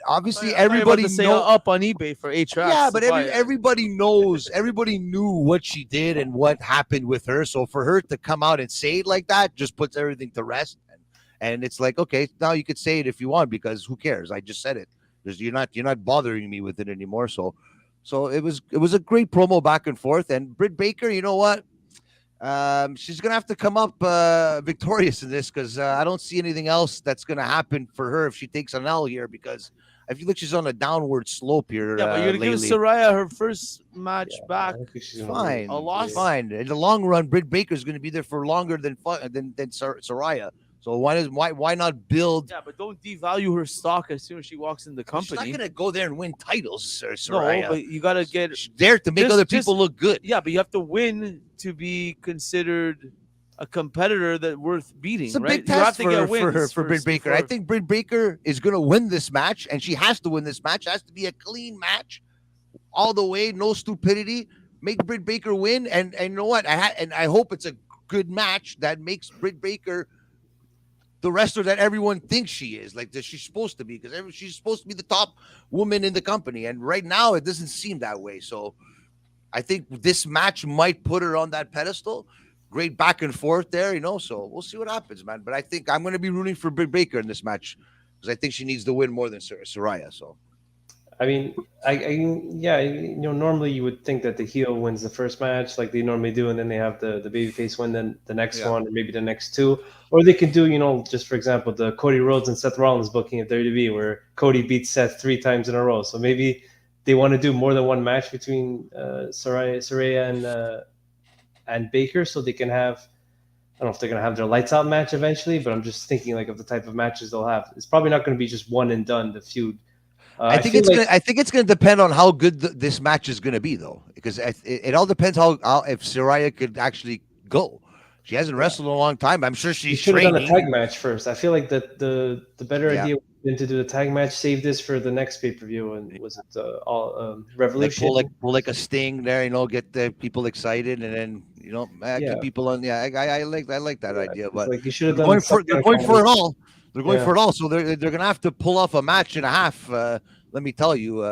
obviously everybody knows up on eBay for 8 tracks. Yeah, but everybody knows. Everybody knew what she did and what happened with her. So for her to come out and say it like that just puts everything to rest. And it's like, okay, now you could say it if you want, because who cares? I just said it. You're not bothering me with it anymore. So it was a great promo back and forth. And Britt Baker, you know what? She's gonna have to come up victorious in this, because I don't see anything else that's gonna happen for her if she takes an L here, because I feel like she's on a downward slope here. Yeah, but you're gonna give Saraya her first match back. Fine, a loss. Fine. In the long run, Britt Baker's gonna be there for longer than Saraya. So why not build? Yeah, but don't devalue her stock as soon as she walks in the company. She's not gonna go there and win titles, Saraya. No, but you gotta get She's there to make other people look good. Yeah, but you have to win to be considered a competitor that's worth beating. It's a right? big test for Britt Baker. I think Britt Baker is gonna win this match, and she has to win this match. It has to be a clean match, all the way, no stupidity. Make Britt Baker win, and you know what? I hope it's a good match that makes Britt Baker the wrestler that everyone thinks she is, like that she's supposed to be, because she's supposed to be the top woman in the company, and right now it doesn't seem that way. So I think this match might put her on that pedestal. Great back and forth there, so we'll see what happens, man. But I think I'm going to be rooting for Britt Baker in this match, because I think she needs to win more than Saraya. So I mean, normally you would think that the heel wins the first match like they normally do, and then they have the babyface win then the next one, or maybe the next two. Or they could do, just for example, the Cody Rhodes and Seth Rollins booking at WWE, where Cody beats Seth 3 times in a row. So maybe they want to do more than one match between Saraya and Baker, so they can have, I don't know if they're going to have their lights out match eventually, but I'm just thinking like of the type of matches they'll have. It's probably not going to be just one and done, the feud. I think it's going to depend on how good this match is going to be, though, because it all depends how if Saraya could actually go. She hasn't wrestled in a long time. I'm sure she's should have training. done a tag match first. I feel like that the better idea would have been to do the tag match, save this for the next pay-per-view, and was it Revolution? Pull like a Sting there, get the people excited, and then keep people on. Yeah, I like that idea, but like you should have done. They're going for it all. They're going for it all, so they're going to have to pull off a match and a half. Let me tell you,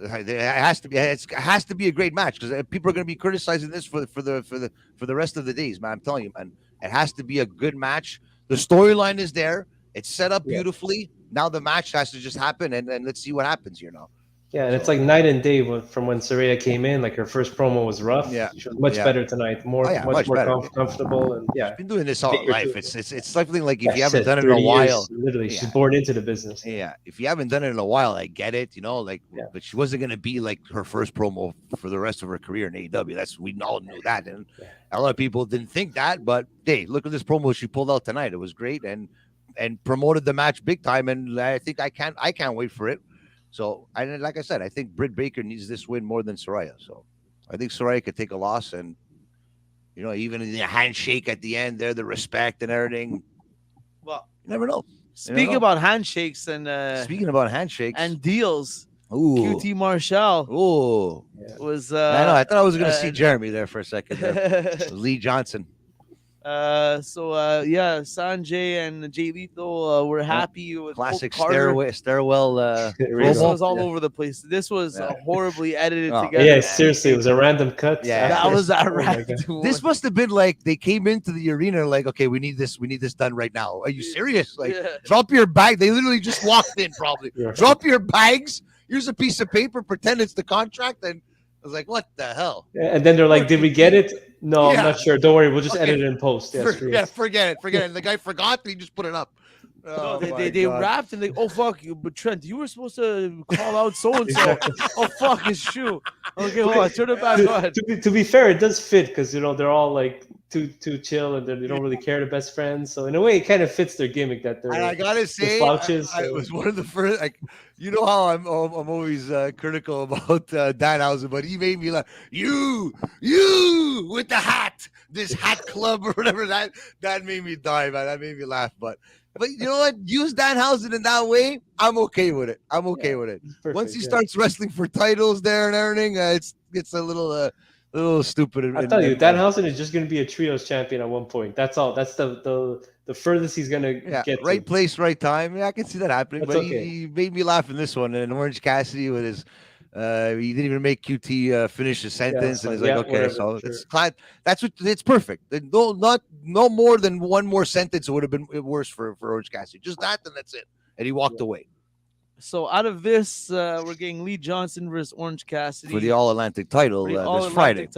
it has to be a great match, because people are going to be criticizing this for the rest of the days, man. I'm telling you, man, it has to be a good match. The storyline is there; it's set up beautifully. Now the match has to just happen, and let's see what happens here now. Yeah, and it's like night and day from when Saraya came in. Like her first promo was rough. Yeah. She was much better tonight. Much more better. Comfortable, and She's been doing this all her life. It's something like if you haven't done it in a 30 while. years, literally, she's born into the business. Yeah, if you haven't done it in a while, I get it, but she wasn't gonna be like her first promo for the rest of her career in AEW. We all knew that, and a lot of people didn't think that. But hey, look at this promo she pulled out tonight. It was great and promoted the match big time. And I think I can't wait for it. So, like I said, I think Britt Baker needs this win more than Saraya. So, I think Saraya could take a loss, and even in the handshake at the end, there, the respect and everything. Well, you never know. Speaking about handshakes and deals, QT Marshall was. I thought I was going to see Jeremy there for a second. Lee Johnson. Sanjay and Jay Lethal were happy with classic stairwell. This was all over the place. This was horribly edited together. Yeah, seriously, it was a random cut. Yeah, that was that random. This must have been like they came into the arena like, okay, we need this done right now. Are you serious? Like, drop your bag. They literally just walked in, probably. Drop your bags. Here's a piece of paper. Pretend it's the contract. And I was like, what the hell? Yeah, and then they're like, did we get it? No, I'm not sure. Don't worry. We'll just edit it in post. Forget it. And the guy forgot, and he just put it up. No, they rapped and oh fuck you, but Trent, you were supposed to call out so and so. Oh fuck, it's true. Okay, hold on, turn it back. Go ahead. To be fair, it does fit because they're all like too chill and they don't really care the best friends. So in a way, it kind of fits their gimmick that they're. And I gotta say, it was one of the first. Like, how I'm always critical about Danhausen, but he made me laugh. You with the hat, this hat club or whatever that made me die, man. That made me laugh, but you know what? Use Danhausen in that way. I'm okay with it. Perfect, once he starts wrestling for titles there and everything, it's a little stupid. I tell you, Danhausen is just going to be a trios champion at one point. That's all. That's the furthest he's going to get. Right place, right time. Yeah, I can see that happening. That's but he made me laugh in this one. And Orange Cassidy with his. He didn't even make QT finish his sentence, and he's like, okay, whatever, so it's it's perfect. No more than one more sentence would have been worse for Orange Cassidy. Just that, and that's it. And he walked away. So out of this, we're getting Lee Johnson versus Orange Cassidy for the All Atlantic title this Friday.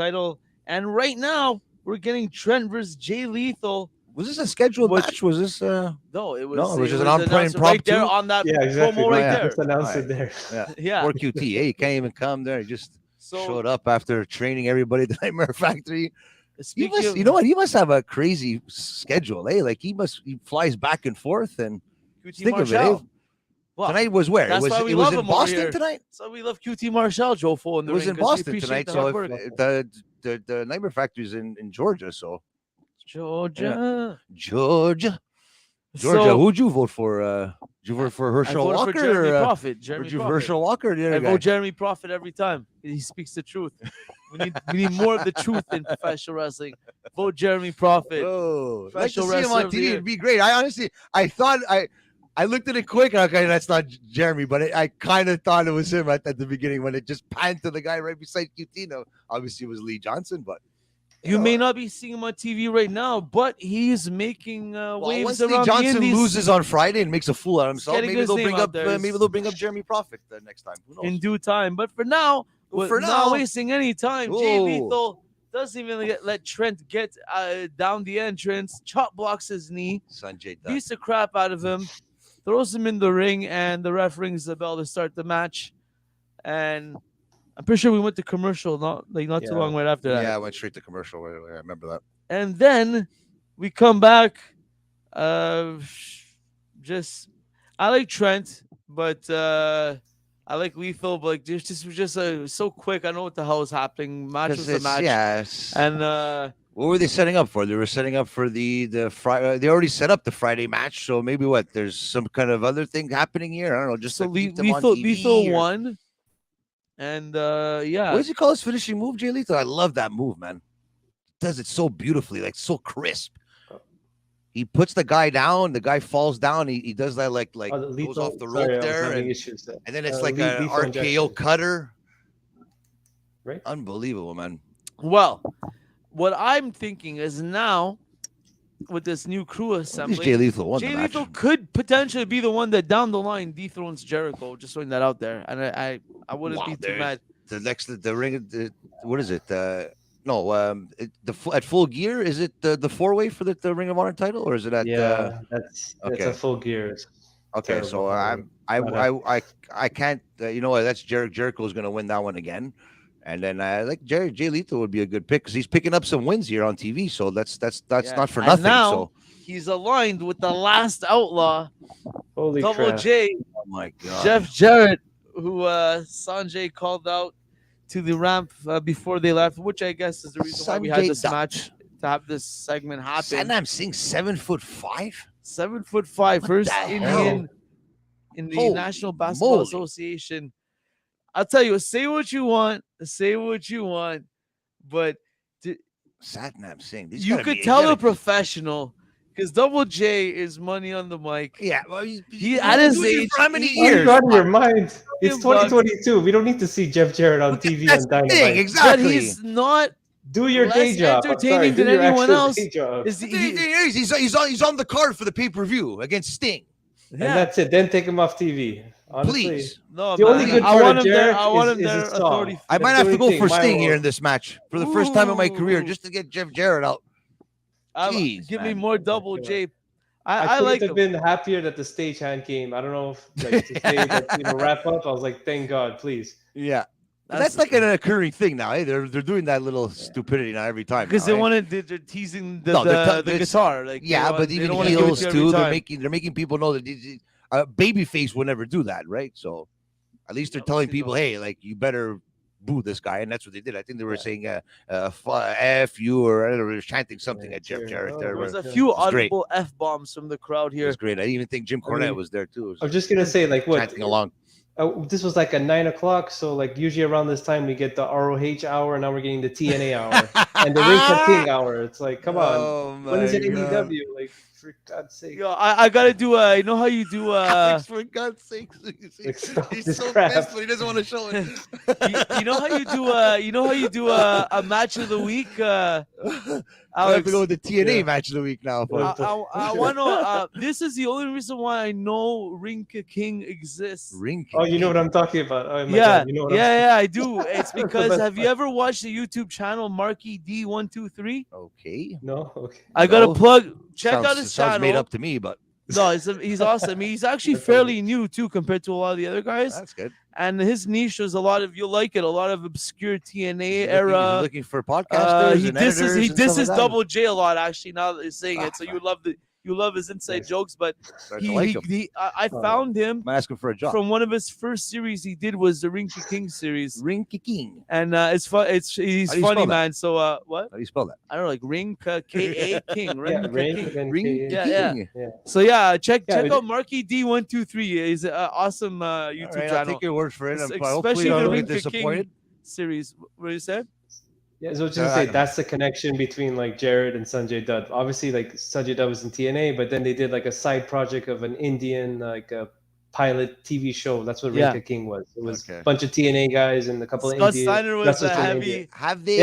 And right now we're getting Trent versus Jay Lethal. Was this a scheduled match? Was this no? It was. No, it was just an on-point right there on that promo right there. Just announced it there. Yeah. Or QT. Hey, he can't even come there. He just showed up after training everybody at the Nightmare Factory. You know what? He must have a crazy schedule. Like he flies back and forth and think of it. Well, tonight was where? It was in Boston tonight? So we love QT Marshall, Jofo. It was in Boston tonight. So the Nightmare Factory is in Georgia. So Georgia. Who'd you vote for? Did you vote for Herschel Walker? For Jeremy Prophet. Herschel Walker? I vote Jeremy Prophet every time. He speaks the truth. We need more of the truth in professional wrestling. Vote Jeremy Prophet. Oh, like to see him on TV. It'd be great. I thought I looked at it quick. Okay, that's not Jeremy, but I kind of thought it was him at the beginning when it just panned to the guy right beside QT. No, obviously it was Lee Johnson, but you may not be seeing him on TV right now, but he's making waves once around Lee Johnson the Indies. Loses on Friday and makes a fool out of himself, maybe they'll bring up Jeremy Prophet next time. Who knows? In due time, but for now, not wasting any time. Jay Lethal doesn't even let Trent get down the entrance. Chop blocks his knee. Sanjay beats the crap out of him. Throws him in the ring, and the ref rings the bell to start the match. And I'm pretty sure we went to commercial not too long right after that. Yeah, I went straight to commercial. I remember that. And then we come back. I like Trent, but I like Lethal. But this was just so quick. I know what the hell is happening. Match was a match. Yes. And what were they setting up for? They were setting up for the Friday. They already set up the Friday match. So maybe there's some kind of other thing happening here. I don't know. Just so Lethal won. And what does he call his finishing move, Jay Lethal? I love that move, man. He does it so beautifully, like so crisp. He puts the guy down, the guy falls down, he does that like goes off the rope there, and then it's like an RKO cutter. Right? Unbelievable, man. Well, what I'm thinking is now with this new crew assembly, Jay Lethal could potentially be the one that down the line dethrones Jericho. Just throwing that out there, and I wouldn't be too mad. The ring. What is it? At Full Gear, is it the 4-way for the Ring of Honor title, or is it at? That's a Full Gear. Okay, Terrible. so I can't. You know what? That's Jericho is going to win that one again, and then I like Jay Lethal would be a good pick because he's picking up some wins here on TV. So that's not for nothing. Now, so he's aligned with the last outlaw, Holy Double crap. J. Oh my God, Jeff Jarrett, who Sanjay called out to the ramp before they left, which I guess is the reason why we had this match to have this segment happen. And I'm seeing 7'5". 7'5", first Indian in the National Basketball Association. I'll tell you, say what you want, but Satnam Singh. You could tell a professional. Because Double J is money on the mic. Yeah, well, he at his age. For how many years? Out of your mind. It's 2022. We don't need to see Jeff Jarrett on TV on Dynamite. Exactly. But he's not. Do your day job. Entertaining than anyone else. He's on the card for the pay-per-view against Sting. And that's it. Then take him off TV. Honestly. Please. No, the only good part of Jarrett I want him is there. his song. I might have to go for Sting here in this match for the first time in my career, just to get Jeff Jarrett out. Jeez, give me more Double J. I like have been happier that the stagehand came. I don't know if to say that wrap up. I was like, thank God, please. Yeah. That's like an occurring thing now. Eh? They're doing that little stupidity now every time. Because they're teasing the guitar. Like but even heels too. They're making people know that a babyface would never do that, right? So at least they're telling people, hey, like you better boo this guy, and that's what they did. I think they were saying F you, or I don't know, they were chanting something at Jeff Jarrett. There was a few audible F bombs from the crowd here. It was great. I even think Jim Cornette was there too. I was just gonna say, like, what chanting along. This was like at 9 o'clock, so like usually around this time we get the ROH hour, and now we're getting the TNA hour and the Ring Ka King hour. It's like, come on, when is it AEW? Like, for God's sake! Yo, I gotta do. You know how you do. For God's sake! He's so pissed, but he doesn't want to show it. you know how you do. You know how you do a match of the week. I have to go with the TNA match of the week now. I want to. This is the only reason why I know Ring Ka King exists. You know what I'm talking about. Oh, God, you know what I do. It's because have you ever watched the YouTube channel Marky D123? Okay. No. Okay. I got to plug. Check out his channel. Sounds made up to me, but no, he's awesome. He's actually fairly new too compared to a lot of the other guys. That's good. And his niche is a lot of, you'll like it, a lot of obscure TNA era. He's looking for podcasters. He disses Double J a lot, actually, now that he's saying it. So you love his inside jokes, but I found him. I'm asking for a job. From one of his first series he did was the Ring Ka King series. Ring Ka King. And it's fun. He's funny, man. So what? How do you spell that? I don't know, like Ring Ka King. Ring. Yeah. So yeah, check out Marky D123. He's an awesome YouTube channel. I'll take your word for it. Especially the Ring Ka King series. What did you say? Yeah, so just to say that's the connection between like Jarrett and Sanjay Dutt. Obviously, like Sanjay Dutt was in TNA, but then they did like a side project of an Indian like a pilot TV show. That's what Ring Ka King was. It was a bunch of TNA guys and a couple of Indians. Steiner was heavy. Have they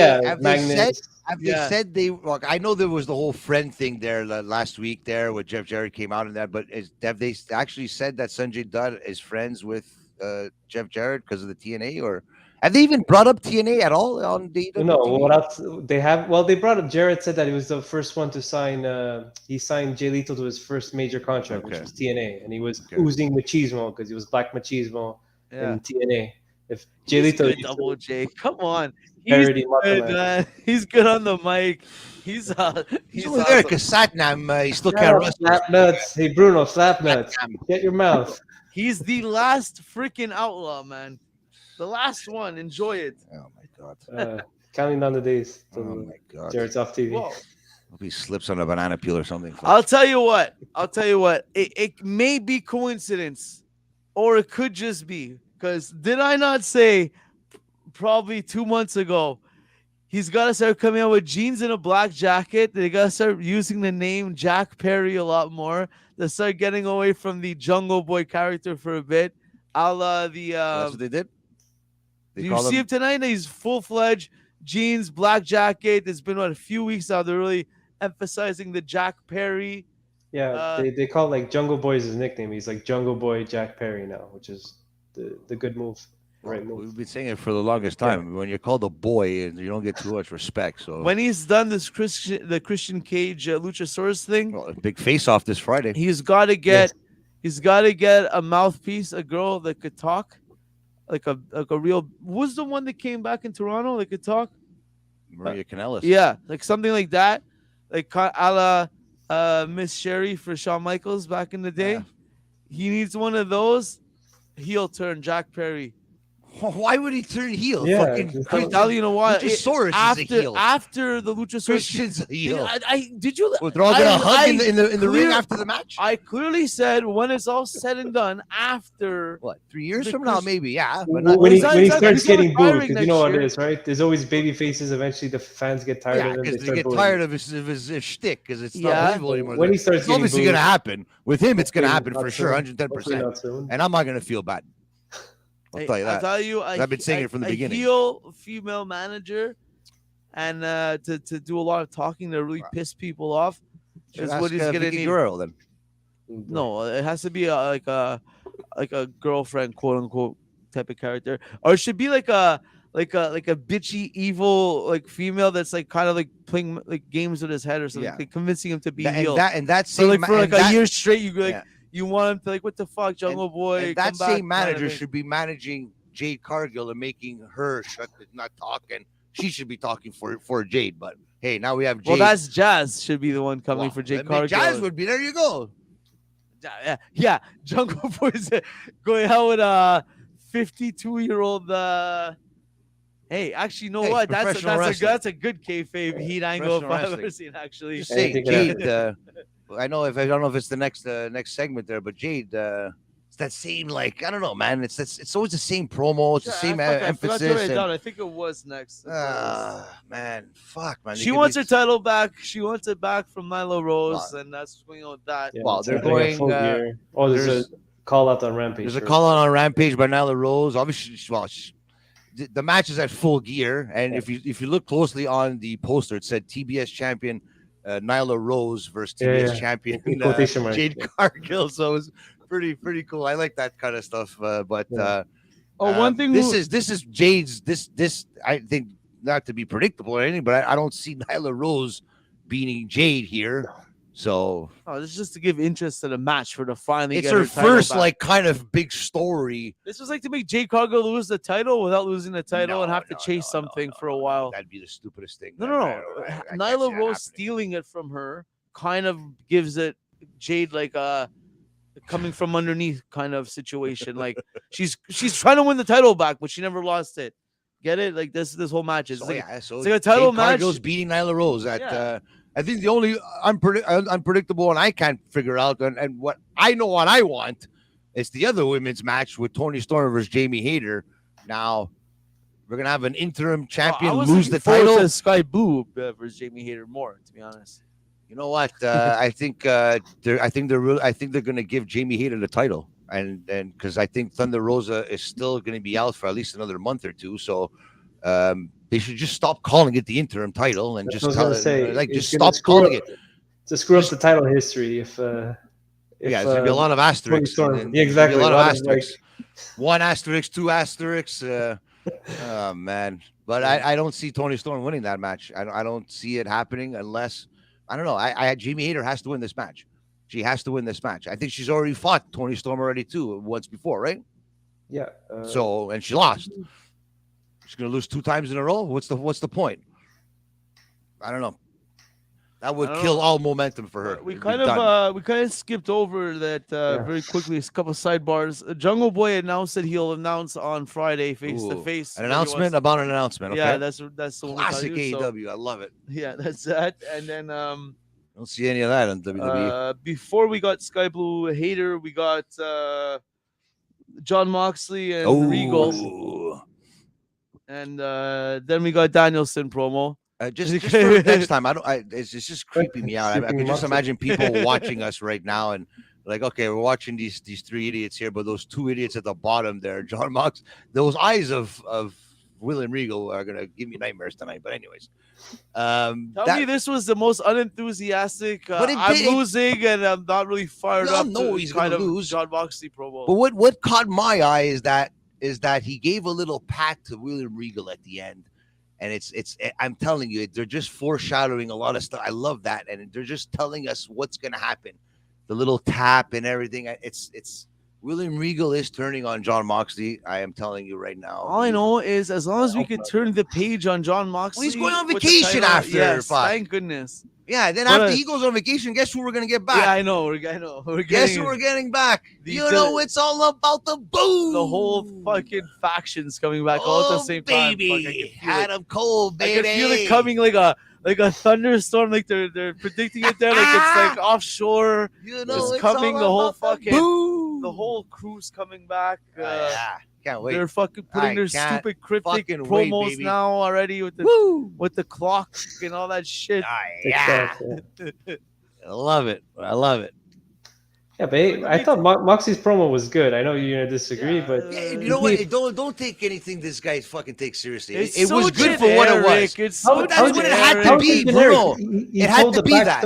said they? Look, I know there was the whole friend thing there last week there with Jeff Jarrett came out in that, but have they actually said that Sanjay Dutt is friends with Jeff Jarrett because of the TNA, or have they even brought up TNA at all on the? No, what else they have? Well, they brought up. Jarrett said that he was the first one to sign. He signed Jay Lethal to his first major contract, which was TNA, and he was oozing machismo because he was black machismo in TNA. If Jay Lethal, Double J, come on, he's good, man. He's good on the mic. He's awesome. There because Satnam, he still can't wrestle. Slap nuts. Hey Bruno, slap nuts. Get your mouth. He's the last freaking outlaw, man. The last one. Enjoy it. Oh my God. Counting down the days. Oh my God. Jarrett's off TV. Whoa. Hope he slips on a banana peel or something. I'll tell you what. It may be coincidence, or it could just be. Because did I not say probably 2 months ago, he's got to start coming out with jeans and a black jacket. They got to start using the name Jack Perry a lot more. They start getting away from the Jungle Boy character for a bit. That's what they did? You see him tonight? He's full-fledged jeans, black jacket. It's been a few weeks now. They're really emphasizing the Jack Perry. Yeah, they call like Jungle Boy his nickname. He's like Jungle Boy Jack Perry now, which is the good move. right move. We've been saying it for the longest time. When you're called a boy, and you don't get too much respect. So when he's done this the Christian Cage Luchasaurus thing, a big face off this Friday. He's got to get a mouthpiece, a girl that could talk, like a real. Who's the one that came back in Toronto that could talk? Maria Kanellis. Yeah, like something like that, like a la Miss Sherry for Shawn Michaels back in the day. Yeah. He needs one of those. Heel turn Jack Perry. Why would he turn heel? Yeah, Fucking I'll you know what? Luchasaurus After is a heel. after the Luchasaurus, Christian's a heel. Did you? Well, they're all gonna hug in the ring after the match. I clearly said when it's all said and done, after What, 3 years the from now, maybe, yeah. But When he He's starts getting booed, retiring because you know what next it is, right? There's always baby faces. Eventually, the fans get tired of him. because they start get booing tired him. of his shtick because it's Yeah. not believable anymore. When he starts It's getting obviously booed, gonna happen with him. It's gonna happen Hopefully for sure, not soon. Hopefully 110%. not soon. And I'm not gonna feel bad. I'll tell you that. I'll tell you, I've been saying it from the beginning. A heel female manager, and to do a lot of talking to really piss people off is what he's gonna need. Guerrero, then. No, it has to be like a girlfriend, quote unquote, type of character, or it should be like a bitchy, evil like female that's like kind of like playing like games with his head or something, like convincing him to be heel. That's so like for like a year straight, you like. Yeah. You want him to like, what the fuck, Jungle Boy? And that come back, same manager kind of should be managing Jade Cargill and making her not talking. She should be talking for Jade. But hey, now we have Jade. Well, that's Jazz should be the one coming for Jade Cargill. Jazz would be there. You go. Yeah. Jungle Boy's going out with a 52-year-old. Hey, actually, you know what? That's a good kayfabe heat angle if I've ever seen. Actually, just saying, Jade. I don't know if it's the next segment there, but Jade, it's that same like I don't know, man. It's always the same promo, it's the same emphasis. I think it was next. Man, fuck, man. She wants her title back. She wants it back from Nyla Rose, and that's what's going on with that. Yeah, well, they're going. There's a call out on Rampage. There's a call out on Rampage by Nyla Rose. Obviously, the match is at Full Gear, and if you look closely on the poster, it said TBS champion. Nyla Rose versus TBS champion Jade Cargill, so it's pretty cool. I like that kind of stuff. One thing. This is Jade's. This I think not to be predictable or anything, but I don't see Nyla Rose beating Jade here. So this is just to give interest to the match for the finally. It's her first like kind of big story. This was like to make Jade Cargill lose the title without losing the title and have to chase something for a while. That'd be the stupidest thing. No. Nyla Rose stealing it from her kind of gives it Jade like a coming from underneath kind of situation. Like she's trying to win the title back, but she never lost it. Get it? Like this whole match is like a title match. Cargill's beating Nyla Rose at. I think the only unpredictable and I can't figure out and what I know what I want is the other women's match with Tony Storm versus Jamie Hayter. Now we're gonna have an interim champion lose the title. Skye Blue versus Jamie Hayter more, to be honest. You know what? I think they're gonna give Jamie Hayter the title, and because I think Thunder Rosa is still gonna be out for at least another month or two. So. They should just stop calling it the interim title and just stop calling it. To screw up the title history. If there's gonna be a lot of asterisks. Exactly. A lot of asterisks. 1 asterisk, 2 asterisks. Oh man, but I don't see Tony Storm winning that match. I don't see it happening unless I don't know. Jamie Hayter has to win this match. She has to win this match. I think she's already fought Tony Storm too once before, right? Yeah. And she lost. She's gonna lose 2 times in a row. What's the point? I don't know. That would kill all momentum for her. We kind of skipped over that very quickly. A couple of sidebars. Jungle Boy announced that he'll announce on Friday face to face. An announcement about an announcement. Okay? Yeah, that's the classic AEW. I love it. Yeah, that's that. And then don't see any of that on WWE. Before we got Sky Blue Hayter, we got John Moxley and Regal. And then we got Danielson promo. Just for next time, it's just creeping me out. I can just imagine people watching us right now and like, okay, we're watching these 3 idiots here, but those 2 idiots at the bottom there, John Mox, those eyes of William Regal are gonna give me nightmares tonight. But anyways, tell me this was the most unenthusiastic. I'm losing and I'm not really fired up. No, he's gonna lose. John Moxley promo. But what caught my eye is that is that he gave a little pat to William Regal at the end. And it's I'm telling you, they're just foreshadowing a lot of stuff. I love that. And they're just telling us what's going to happen. The little tap and everything. It's William Regal is turning on Jon Moxley. I am telling you right now. All I know is as long as we could turn the page on Jon Moxley. Well, he's going on vacation after. Yes, thank goodness. Yeah, then after he goes on vacation, guess who we're going to get back? Yeah, I know. Guess who we're getting back? It's all about the boom. The whole fucking faction's coming back all at the same time. Baby. Adam Cole, baby. I can feel it coming like a thunderstorm, like they're predicting it there, like it's like offshore. It's coming. The whole fucking the whole crew's coming back. Can't wait. They're fucking putting their stupid cryptic promos now already with the clock and all that shit. I love it. Yeah, but I thought Moxie's promo was good. I know you're gonna disagree, but you know what? Don't take anything this guy fucking takes seriously. It so was good for what it was. That's what it had to be, bro. It had to be that.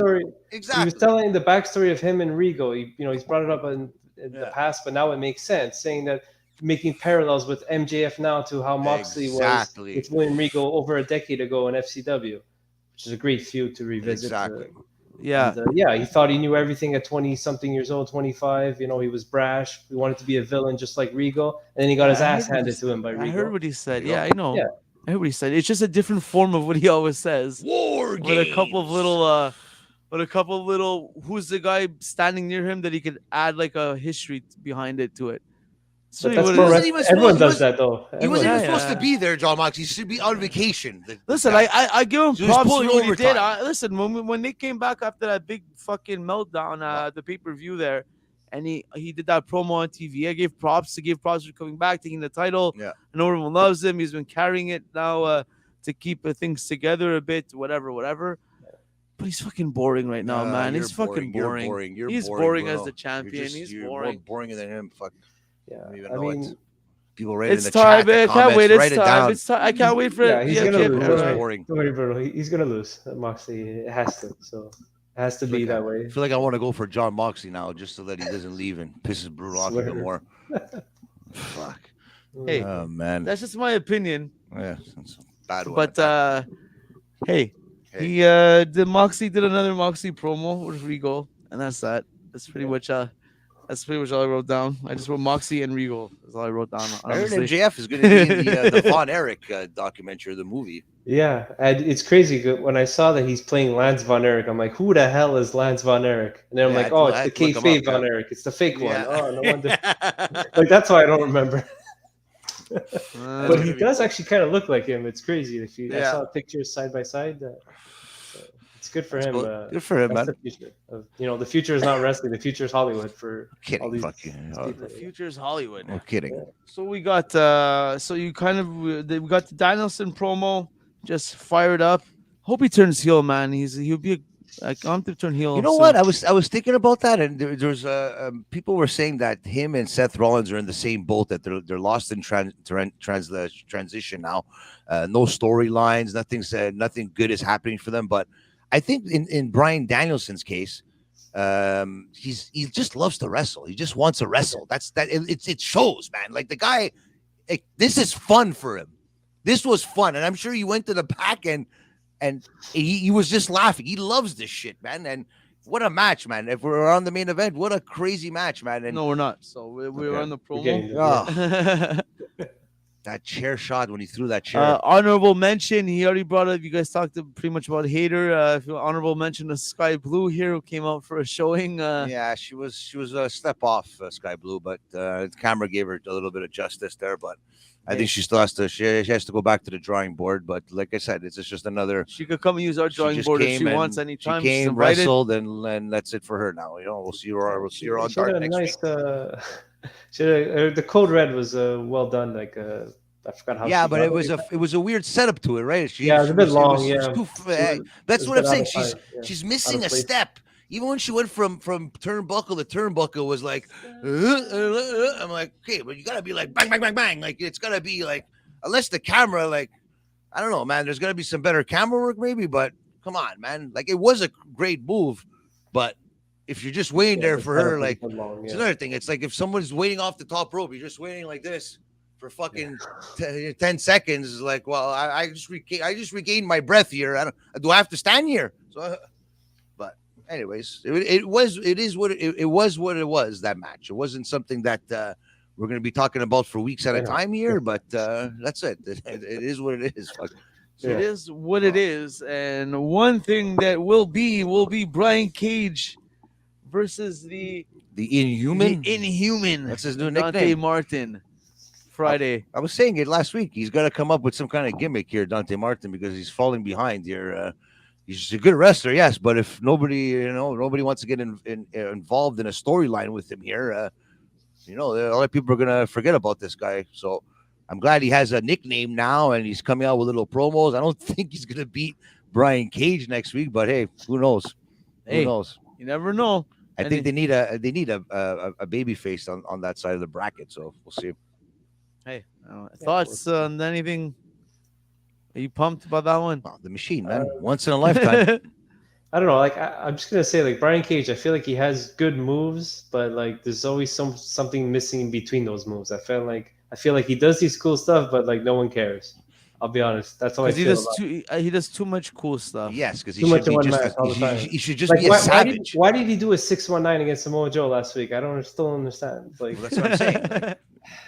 Exactly. He was telling the backstory of him and Regal. He's brought it up in the past, but now it makes sense, saying that making parallels with MJF now to how Moxley was with William Regal over a decade ago in FCW, which is a great feud to revisit. Exactly. He thought he knew everything at 20-something years old, 25. He was brash. He wanted to be a villain just like Regal, and then he got his ass handed to him by Regal. I heard what he said. Yeah, I know. Yeah. I heard what he said. It's just a different form of what he always says. War games. With a couple of little, who's the guy standing near him that he could add like a history behind it to it. So everyone does that though. He wasn't even supposed to be there, Jon Moxley. He should be on vacation. Listen, I give him props for what he did. Listen, when they came back after that big fucking meltdown at the pay-per-view there, and he did that promo on TV, I gave props for coming back, taking the title. Yeah. I know everyone loves him. He's been carrying it now to keep things together a bit, whatever. But he's fucking boring right now, man. He's fucking boring. He's boring as the champion. He's boring. More boring than him. Fuck. Yeah, I mean, people write in the time, chat. I can't wait. It's time. It's time. I can't wait for it. He's gonna lose. Boring. Don't worry, bro. He's gonna lose. Moxley. It has to. So it has to be that way. I feel like I want to go for Jon Moxley now, just so that he doesn't leave and pisses Brutal off even more. Fuck. Hey, oh man, that's just my opinion. Yeah, that's a bad one. But he Moxley did another Moxley promo with Regal, and that's that. That's pretty much all I wrote down. I just wrote Moxley and Regal. That's all I wrote down. I heard MJF is going to be in the Von Erich documentary, the movie. Yeah, and it's crazy. When I saw that he's playing Lance Von Erich, I'm like, who the hell is Lance Von Erich? And then I'm like, oh, it's the kayfabe Von Erich. It's the fake one. Oh, no wonder. Like, that's why I don't remember. But he does actually kind of look like him. It's crazy. I saw pictures side by side. It's good for him. Good for him, man. The future. The future is not wrestling. The future is Hollywood for all these. The future is Hollywood. No kidding. Yeah. So we got we got the Danielson promo just fired up. Hope he turns heel, man. He'll be I'm to turn heel. You know what? I was thinking about that, and there's people were saying that him and Seth Rollins are in the same boat, that they're lost in transition now. No storylines, nothing good is happening for them. But I think in Bryan Danielson's case, he just loves to wrestle. He just wants to wrestle. It shows, man. Like the guy, this is fun for him. This was fun, and I'm sure he went to the back and he was just laughing. He loves this shit, man. And what a match, man. If we're on the main event, what a crazy match, man. And no, we're not. So we're on the promo. That chair shot when he threw that chair. Honorable mention. He already brought up. You guys talked pretty much about Hayter. Honorable mention of Skye Blue here, who came out for a showing. Yeah, she was a step off Skye Blue, but the camera gave her a little bit of justice there. But I think she still has to. She has to go back to the drawing board. But like I said, it's just another. She could come and use our drawing board if she wants anytime. She came, wrestled, and that's it for her now. We'll see her. We'll see her on Dark next week. The code red was well done. Like I forgot how. Yeah, but it was a weird setup to it, right? It was a bit long. That's what I'm saying. She's missing a step. Even when she went from turnbuckle to turnbuckle, was like, I'm like, okay, but you gotta be like bang, bang, bang, bang. Like it's gotta be like, unless the camera, like, I don't know, man. There's gotta be some better camera work, maybe. But come on, man. Like it was a great move, but if you're just waiting there for her, like it's another thing. It's like if someone's waiting off the top rope, you're just waiting like this for fucking 10 seconds. Like, well, I just regained my breath here. Do I have to stand here? So, but anyways, it was what it was. That match. It wasn't something that we're going to be talking about for weeks at a time here. But that's it. It is what it is. Fuck. So it is what it is, and one thing that will be Brian Cage versus the Inhuman. The Inhuman. That's his new Dante nickname. Martin. Friday. I was saying it last week. He's got to come up with some kind of gimmick here, Dante Martin, because he's falling behind here. He's a good wrestler, yes, but if nobody wants to get involved in a storyline with him here, a lot of people are gonna forget about this guy. So I'm glad he has a nickname now, and he's coming out with little promos. I don't think he's gonna beat Brian Cage next week, but hey, who knows? Who knows? You never know. I think they need a baby face on that side of the bracket. So we'll see. Hey, thoughts on anything? Are you pumped about that one? Oh, the Machine, man. Once in a lifetime. I don't know. Like I'm just gonna say, like Brian Cage, I feel like he has good moves, but like there's always something missing in between those moves. I feel like he does these cool stuff, but like no one cares. I'll be honest. That's all I feel. He does too much cool stuff. Yes, because he should just be a savage. Why did he do a 619 against Samoa Joe last week? I still don't understand. Like that's what I'm saying.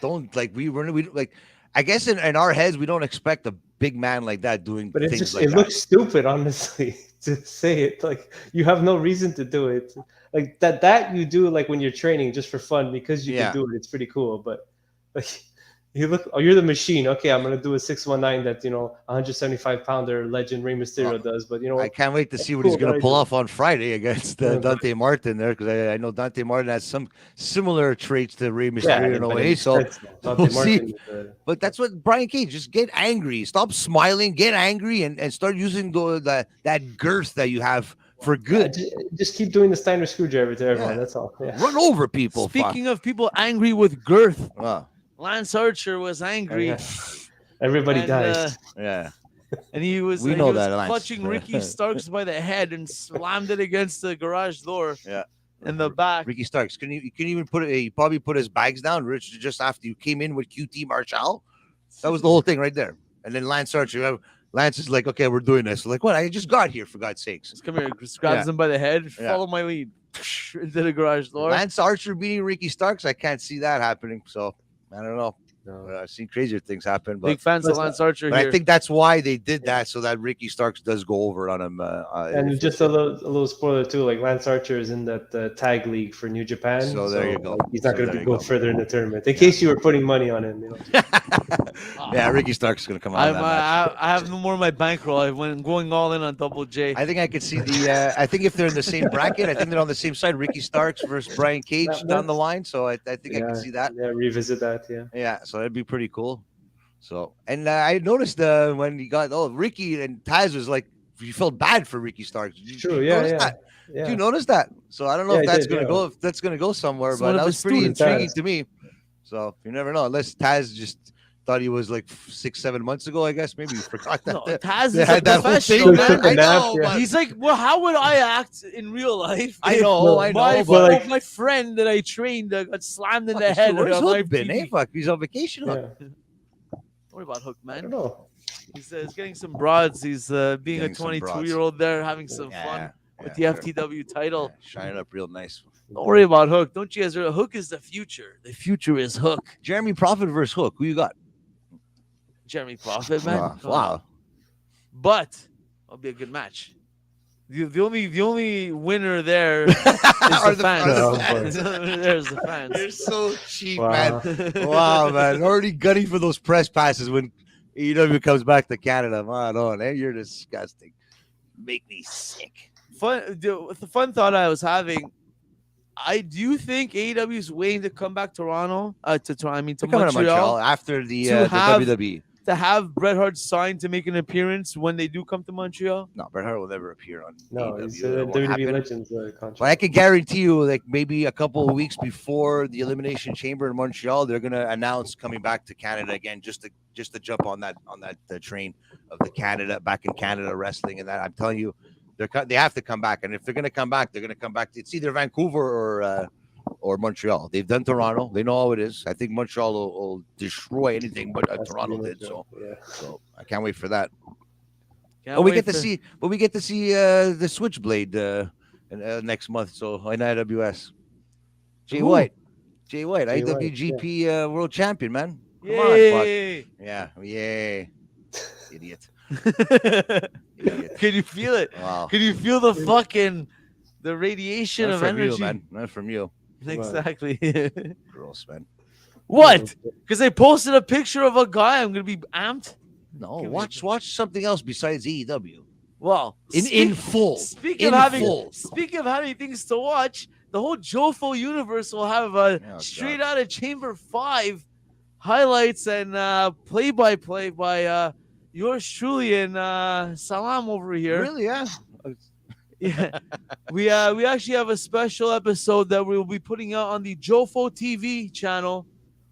Don't like we like. I guess in our heads we don't expect a big man like that doing things like that. It looks stupid, honestly, to say it. Like you have no reason to do it. Like that you do like when you're training just for fun because you can do it. It's pretty cool, but like. You're the Machine. Okay, I'm gonna do a 619 that 175-pounder legend Rey Mysterio does. But I can't wait to see what he's gonna pull off on Friday against Dante Martin there, because I know Dante Martin has some similar traits to Rey Mysterio in a way. So we'll see. But that's what Brian Cage, just get angry, stop smiling, get angry, and start using that girth that you have for good. Just keep doing the Steiner screwdriver to everyone. That's all. Yeah. Run over people. Speaking of people angry with girth. Lance Archer was angry. Everybody dies. And he was clutching Ricky Starks by the head and slammed it against the garage door. In the back. Ricky Starks. He probably put his bags down, Rich, just after you came in with QT Marshall. That was the whole thing right there. And then Lance Archer, Lance is like, okay, we're doing this. Like, what? I just got here, for God's sakes. Just come here, grabs him by the head, follow my lead into the garage door. Lance Archer beating Ricky Starks, I can't see that happening. So I don't know. I've seen crazier things happen. But big fans of Lance Archer here. I think that's why they did that, so that Ricky Starks does go over on him. And just a little spoiler too, like Lance Archer is in that tag league for New Japan. So there you go. Like, he's not going to go further in the tournament. In case you were putting money on him, Ricky Starks is going to come out. I have no more of my bankroll. I went going all in on Double J. I think I could see I think if they're in the same bracket, I think they're on the same side. Ricky Starks versus Brian Cage down the line. So I think I can see that. Yeah, revisit that. Yeah. So that'd be pretty cool. So, and I noticed when he got Ricky and Taz was like, you felt bad for Ricky Starks. True, yeah. Do you notice that? So I don't know if that's gonna go. If that's gonna go somewhere, but that was pretty intriguing to me. So you never know, unless Taz just thought he was like 6-7 months ago. I guess maybe you forgot that. No, Taz is a professional. I know. But he's like, well, how would I act in real life? I know. My friend that I trained got slammed in the head. Where's Hook been? Hey, fuck, he's on vacation. Don't worry about Hook, man. I don't know. He's getting some broads. He's being a 22-year-old there, having some fun with the FTW title. Shining up real nice. Don't worry about Hook. Don't you guys? Hook is the future. The future is Hook. Jeremy Prophet versus Hook. Who you got? Jeremy Prophet, man. Wow. But it'll be a good match. The only winner there is the fans. There's the fans. You're so cheap, man. Wow, man. Already gunning for those press passes when AEW comes back to Canada. You're disgusting. Make me sick. The fun thought I was having, I do think AEW is waiting to come back to Toronto. To Montreal after the WWE. To have Bret Hart signed to make an appearance when they do come to Montreal? No, Bret Hart will never appear on AEW. He's a WWE Legends contract. But I can guarantee you, like maybe a couple of weeks before the Elimination Chamber in Montreal, they're gonna announce coming back to Canada again, just to jump on that train of the back in Canada wrestling. And that I'm telling you, they have to come back. And if they're gonna come back, it's either Vancouver or Montreal. They've done Toronto. They know how it is. I think Montreal will destroy anything but Toronto did. So I can't wait for that. But we get to see the Switchblade next month. So in IWS, Jay White, IWGP World Champion, man. Come on, fuck. Yeah, yay, idiot. Can you feel it? Wow. Can you feel the radiation of energy? You, man. Not from you. Exactly. Gross, man. What? Because they posted a picture of a guy. I'm gonna be amped. No, watch something else besides AEW. Well, in full. Speaking of having things to watch, the whole Jofo universe will have a straight out of Chamber 5 highlights and play-by-play by yours truly and Salam over here. Really? Yeah. Yeah. We actually have a special episode that we will be putting out on the Jofo TV channel,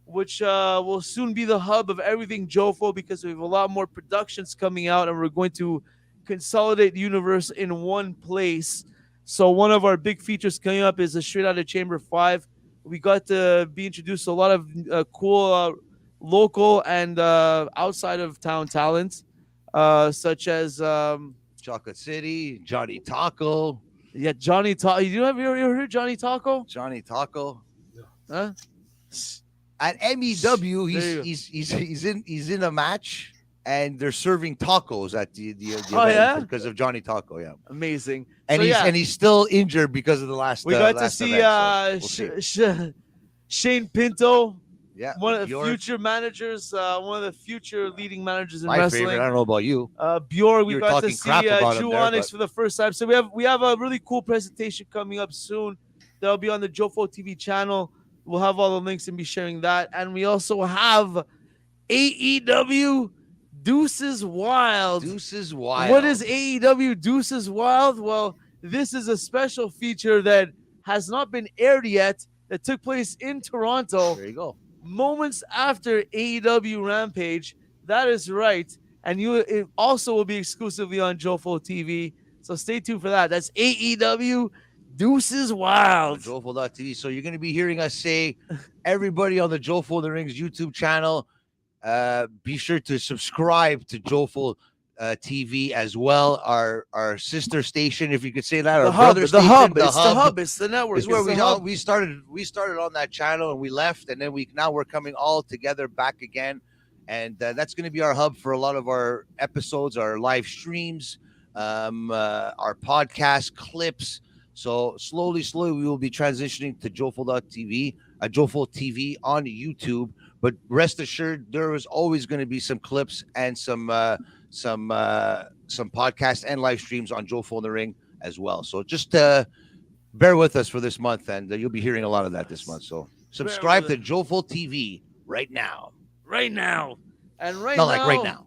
which will soon be the hub of everything Jofo, because we have a lot more productions coming out and we're going to consolidate the universe in one place. So one of our big features coming up is a straight out of Chamber 5. We got to be introduced to a lot of cool local and outside of town talent, such as Chocolate City, Johnny Taco. Yeah, Johnny Taco. Have you ever heard Johnny Taco? Johnny Taco. Huh? At MEW, he's in a match, and they're serving tacos at the event because of Johnny Taco. Yeah, amazing. And he's still injured because of the last. We got to see Shane Pinto. Yeah, one of the future managers, one of the future leading managers in my wrestling. Favorite. I don't know about you. Bjork, we got to see Drew Onyx for the first time. So we have a really cool presentation coming up soon. That'll be on the Jofo TV channel. We'll have all the links and be sharing that. And we also have AEW Deuces Wild. Deuces Wild. What is AEW Deuces Wild? Well, this is a special feature that has not been aired yet, that took place in Toronto. There you go. Moments after AEW Rampage. That is right. And it also will be exclusively on Jofo TV. So stay tuned for that. That's AEW Deuces Wild. Jofo.tv. So you're going to be hearing us say, everybody on the Jofo the Rings YouTube channel, be sure to subscribe to Jofo TV as well, our sister station, if you could say that, our brother station. The hub. It's the network. It's where we started on that channel and we left, and then we're coming all together back again, and that's going to be our hub for a lot of our episodes, our live streams, our podcast clips. So slowly we will be transitioning to Jofo.tv, Jofo TV on YouTube. But rest assured, there is always going to be some clips and some podcasts and live streams on Jofo in the Ring as well. So just bear with us for this month, and you'll be hearing a lot of that this month. So subscribe to Jofo TV right now. Right now. And right now.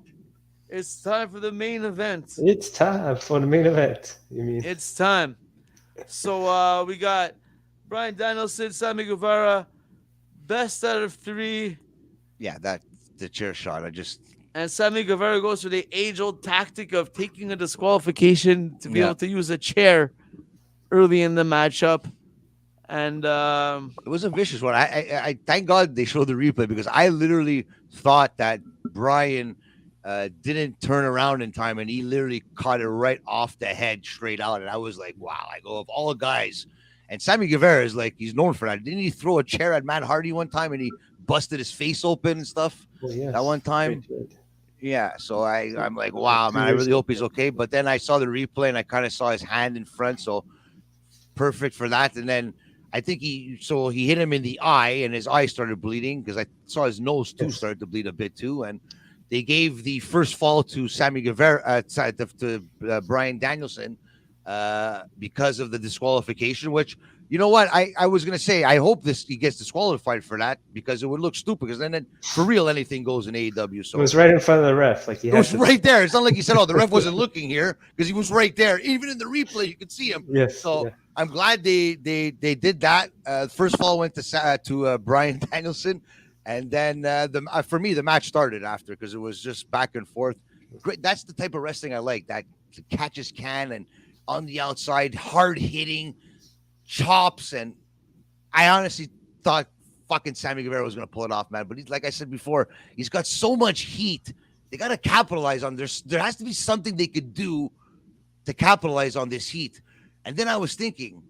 It's time for the main event. It's time for the main event. You mean? It's time. So we got Bryan Danielson, Sammy Guevara, best out of 3. Yeah, the chair shot. And Sammy Guevara goes for the age-old tactic of taking a disqualification to be able to use a chair early in the matchup. And it was a vicious one. I thank God they showed the replay, because I literally thought that Bryan didn't turn around in time, and he literally caught it right off the head straight out. And I was like, wow, of all guys. And Sammy Guevara is he's known for that. Didn't he throw a chair at Matt Hardy one time and he busted his face open and stuff? Well, yes, that one time? Yeah, so I'm like, wow, man, I really hope he's okay. But then I saw the replay and I kind of saw his hand in front, so perfect for that. And then I think he hit him in the eye, and his eye started bleeding, because I saw his nose too started to bleed a bit too. And they gave the first fall to Sammy Guevara, to Bryan Danielson, because of the disqualification, which, you know what, I was going to say, I hope he gets disqualified for that, because it would look stupid, because then for real, anything goes in AEW. So it was right in front of the ref. It was right there. It's not like he said, the ref wasn't looking here, because he was right there. Even in the replay, you could see him. Yes. So I'm glad they did that. First fall went to Bryan Danielson. And then for me, the match started after, because it was just back and forth. Great. That's the type of wrestling I like, that catches can and on the outside, hard hitting chops. And I honestly thought fucking Sammy Guevara was going to pull it off, man. But he's, like I said before, he's got so much heat. They got to capitalize on this. There has to be something they could do to capitalize on this heat. And then I was thinking,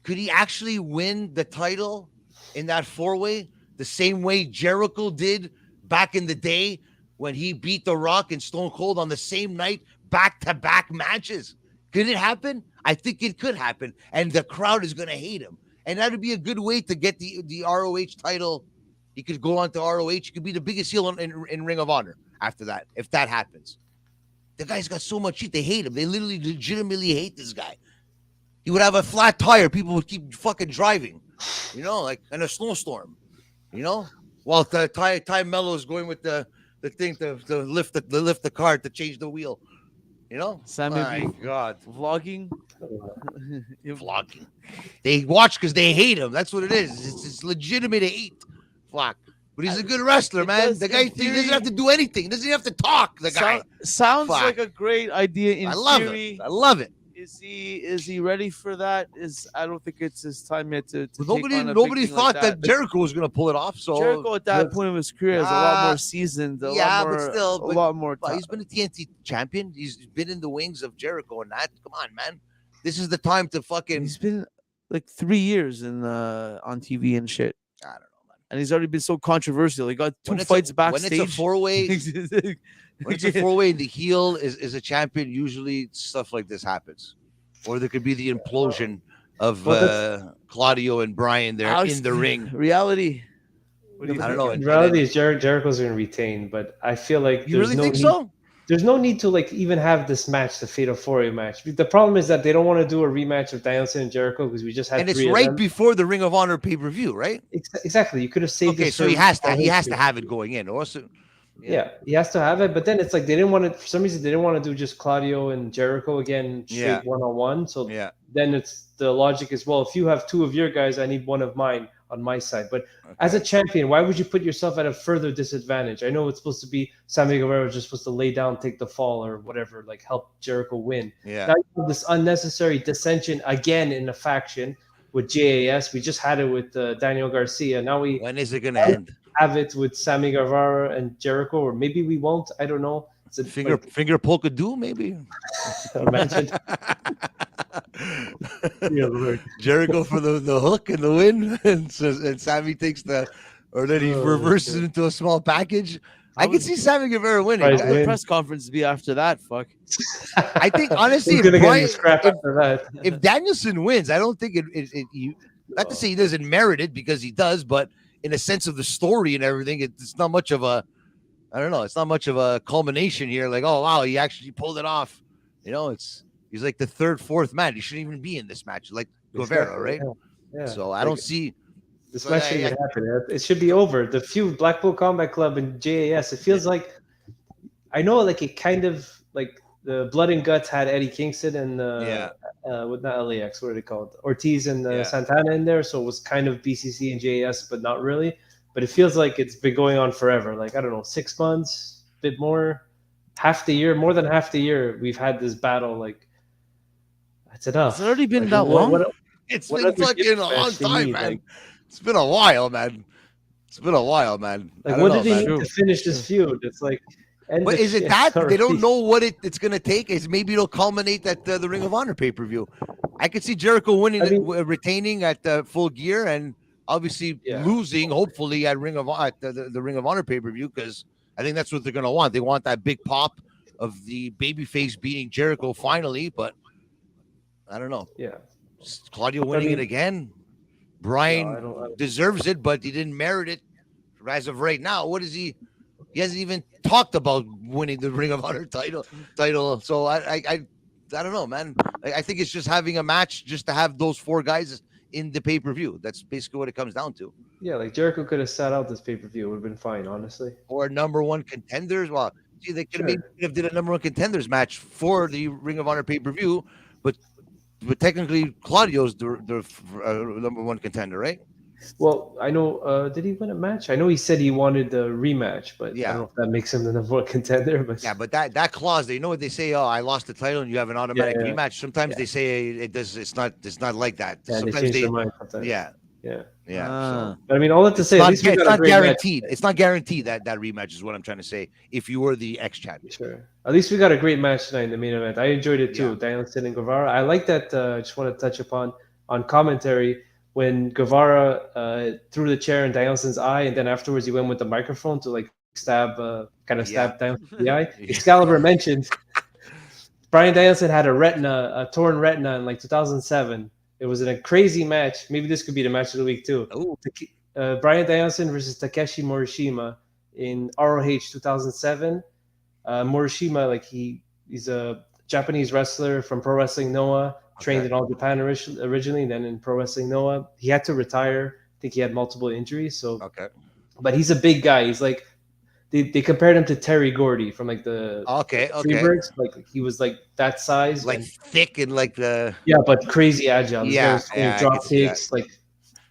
could he actually win the title in that 4-way the same way Jericho did back in the day when he beat The Rock and Stone Cold on the same night, back-to-back matches? Could it happen? I think it could happen. And the crowd is going to hate him. And that would be a good way to get the ROH title. He could go on to ROH. He could be the biggest heel in Ring of Honor after that, if that happens. The guy's got so much heat. They hate him. They literally legitimately hate this guy. He would have a flat tire. People would keep fucking driving, like in a snowstorm, while Ty Mello is going with the thing to lift the car to change the wheel. Sammy, my God, vlogging. Vlogging. They watch because they hate him. That's what it is. It's legitimate hate. Fuck. But he's a good wrestler, man. The guy he doesn't have to do anything. He doesn't have to talk. The guy sounds like a great idea in theory. I love it. Is he ready for that? I don't think it's his time yet to nobody thought that Jericho was going to pull it off. So Jericho at that point of his career is a lot more seasoned. A lot more. He's been a TNT champion. He's been in the wings of Jericho and that. Come on, man. This is the time to fucking. He's been like 3 years on TV and shit. I don't know, man. And he's already been so controversial. He got two fights backstage. When it's a 4-way, when it's a 4-way and the heel is a champion, usually stuff like this happens. Or there could be the implosion of Claudio and Bryan there in the ring. Reality. I don't know. In reality, is Jericho's going to retain, but I feel like you really think so? There's no need to even have this match, the Fatal 4-way match. The problem is that they don't want to do a rematch of Danielson and Jericho because we just had. And it's right before the Ring of Honor pay-per-view, right? Exactly. You could have saved. Okay, so he has to have it going in. Also, yeah, he has to have it. But then it's like they didn't want to. For some reason, they didn't want to do just Claudio and Jericho again straight one-on-one. So then it's the logic is, well, if you have two of your guys, I need one of mine on my side. But as a champion, why would you put yourself at a further disadvantage? I know it's supposed to be Sammy Guevara was just supposed to lay down, take the fall or whatever, like help Jericho win. Yeah. Now you have this unnecessary dissension again in the faction with JAS. We just had it with Daniel Garcia. Now when is it going to end? Have it with Sammy Guevara and Jericho, or maybe we won't. I don't know. It's a finger polka do maybe. Imagine. Jericho for the hook and the win, and Sammy takes then he reverses it into a small package. I can see Sammy Guevara winning. The press conference be after that. Fuck. I think honestly, if Danielson wins, I don't think you. Not to say he doesn't merit it because he does, but in a sense of the story and everything, it's not much of a. I don't know. It's not much of a culmination here. Like, oh wow, he actually pulled it off. He's like the third, fourth man. He shouldn't even be in this match, like Guevara, right? Yeah. So I don't see this match should happen. It should be over. The feud, Blackpool Combat Club and JAS. It feels like I know, like it kind of like the Blood and Guts had Eddie Kingston and with not LAX. What are they called? Ortiz and Santana in there. So it was kind of BCC and JAS, but not really. But it feels like it's been going on forever. Like, I don't know, 6 months, a bit more, half the year, more than half the year, we've had this battle. Like, that's enough. It's already been that long? It's been fucking a long time, man. It's been a while, man. Like, what did he need to finish this feud? It's like, but is it that they don't know what it's going to take? Is maybe it'll culminate at the Ring of Honor pay-per-view? I could see Jericho winning, retaining at Full Gear, and obviously losing, hopefully, at the Ring of Honor pay-per-view, because I think that's what they're going to want. They want that big pop of the babyface beating Jericho finally, but I don't know. Yeah. Claudio winning it again. Bryan deserves it, but he didn't merit it as of right now. What is he? He hasn't even talked about winning the Ring of Honor title. So I don't know, man. I think it's just having a match just to have those four guys in the pay-per-view. That's basically what it comes down to. Yeah, like Jericho could have sat out this pay-per-view. It would have been fine, honestly. Or number one contenders. Well, see, they could have did a number one contenders match for the Ring of Honor pay-per-view, but technically Claudio's the number one contender, right? Well, I know. Did he win a match? I know he said he wanted the rematch, but I don't know if that makes him the number one contender. But but that clause, they know what they say. Oh, I lost the title, and you have an automatic rematch. Sometimes they say it does. It's not like that. Yeah, sometimes they change their mind sometimes. Yeah. Yeah. But I mean, all that to say, at least we got a great guaranteed. match. It's not guaranteed that rematch is what I'm trying to say. If you were the ex-champion, sure. At least we got a great match tonight in the main event. I enjoyed it too. Danielson and Guevara. I like that. I just want to touch upon on commentary when Guevara threw the chair in Danielson's eye, and then afterwards he went with the microphone to like stab Danielson in the eye. Excalibur mentioned Bryan Danielson had a torn retina in like 2007. It was in a crazy match. Maybe this could be the match of the week too. Bryan Danielson versus Takeshi Morishima in ROH 2007. Morishima, like he's a Japanese wrestler from Pro Wrestling Noah, trained in All Japan originally, and then in Pro Wrestling Noah. He had to retire. I think he had multiple injuries. But he's a big guy. He's like they compared him to Terry Gordy from like the Freebirds. Like he was like that size, like thick and like the but crazy agile. Drop kicks, like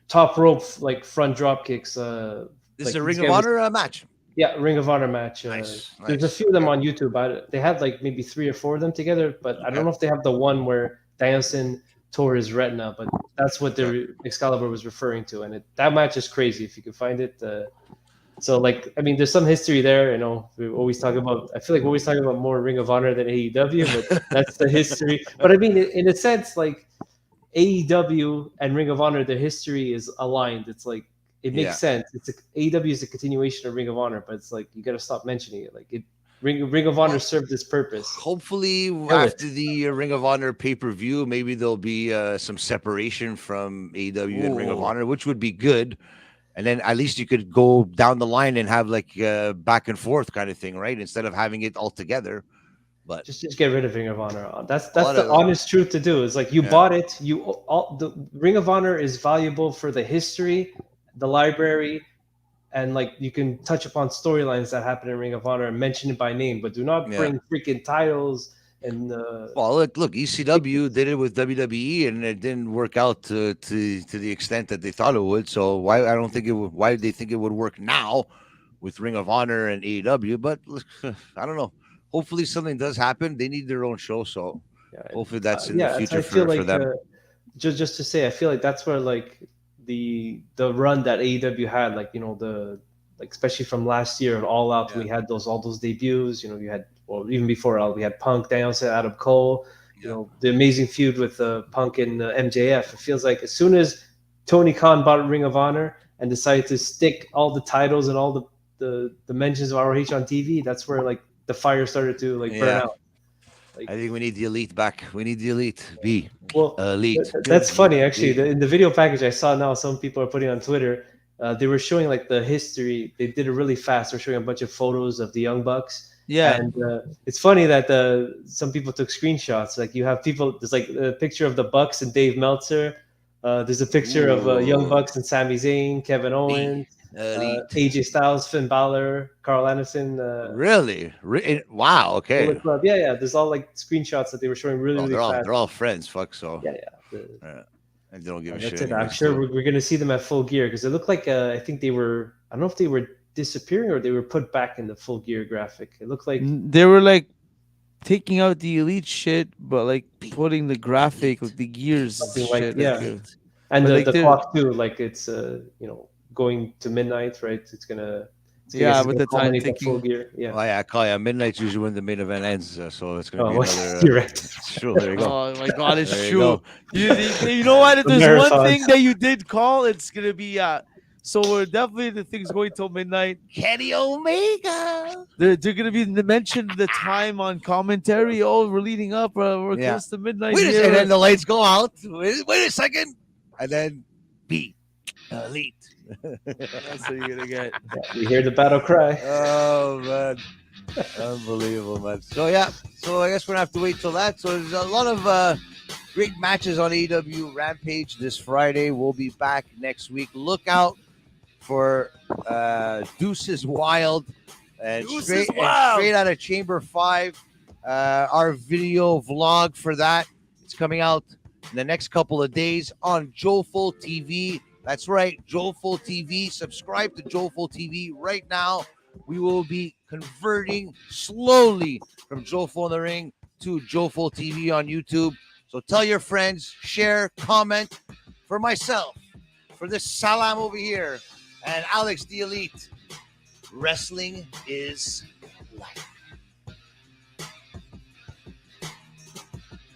top rope, like front drop kicks. This is a Ring of Honor match. Yeah, Ring of Honor match. Nice. There's a few of them on YouTube. They had like maybe 3 or 4 of them together, but I don't know if they have the one where Danielson tore his retina, but that's what the Excalibur was referring to. And that match is crazy if you can find it. So, like, I mean, there's some history there. You know, we always talk about. I feel like we're always talking about more Ring of Honor than AEW, but that's the history. But I mean, in a sense, like AEW and Ring of Honor, their history is aligned. It's like it makes sense. AEW is a continuation of Ring of Honor, but it's like you got to stop mentioning it. Like Ring of Honor served its purpose. Hopefully, after the Ring of Honor pay-per-view, maybe there'll be some separation from AEW and Ring of Honor, which would be good. And then at least you could go down the line and have like back and forth kind of thing, right? Instead of having it all together. But just get rid of Ring of Honor. That's the honest truth to do. It's like you bought it. The Ring of Honor is valuable for the history, the library, and like you can touch upon storylines that happen in Ring of Honor and mention it by name, but do not bring freaking titles. And well, look, ECW did it with WWE, and it didn't work out to the extent that they thought it would. So why did they think it would work now with Ring of Honor and AEW? But I don't know. Hopefully something does happen. They need their own show, so hopefully that's in the future for them. Just to say, I feel like that's where like the run that AEW had, like especially from last year at All Out, we had all those debuts. You know, you had. Well, even before we had Punk, Danielson, Adam Cole, the amazing feud with Punk and MJF. It feels like as soon as Tony Khan bought Ring of Honor and decided to stick all the titles and all the mentions of ROH on TV, that's where like the fire started to like burn out. Like, I think we need the Elite back. We need the Elite. Elite. That's funny, actually. In the video package I saw now, some people are putting on Twitter. They were showing like the history. They did it really fast. They're showing a bunch of photos of the Young Bucks. Yeah, and it's funny that some people took screenshots. Like you have people, there's like a picture of the Bucks and Dave Meltzer. There's a picture of Young Bucks and Sami Zayn, Kevin Owens, AJ Styles, Finn Balor, Carl Anderson. Really? Wow. Okay. Yeah. There's all like screenshots that they were showing really fast. They're all friends. Fuck so. Yeah. And they don't give a shit. I'm sure we're gonna see them at Full Gear because it looked like I think they were. I don't know if they were disappearing or they were put back in the Full Gear graphic. It looked like they were like taking out the Elite shit, but like putting the graphic with the gears shit. And the clock too, like it's going to midnight, right? It's gonna with the time ticking. Full Gear. Midnight's usually when the main event ends, so it's gonna be another. You're right. True. There you go. Oh my God, it's true. You know what? If there's one thing that you did call, it's gonna be so we're definitely the things going till midnight. Kenny Omega. They're gonna be mentioned the time on commentary. Oh, we're leading up. We're close to midnight. Wait a second, and then the lights go out. Wait a second, and then Elite. That's what you're gonna get. You hear the battle cry. Oh man, unbelievable, man. So I guess we're gonna have to wait till that. So there's a lot of great matches on AEW Rampage this Friday. We'll be back next week. Look out for Deuces Wild and straight out of Chamber 5. Our video vlog for that. It's coming out in the next couple of days on Jofo TV. That's right, Jofo TV. Subscribe to Jofo TV right now. We will be converting slowly from Jofo in the Ring to Jofo TV on YouTube. So tell your friends, share, comment. For myself, for this Salam over here and Alex the Elite, wrestling is life.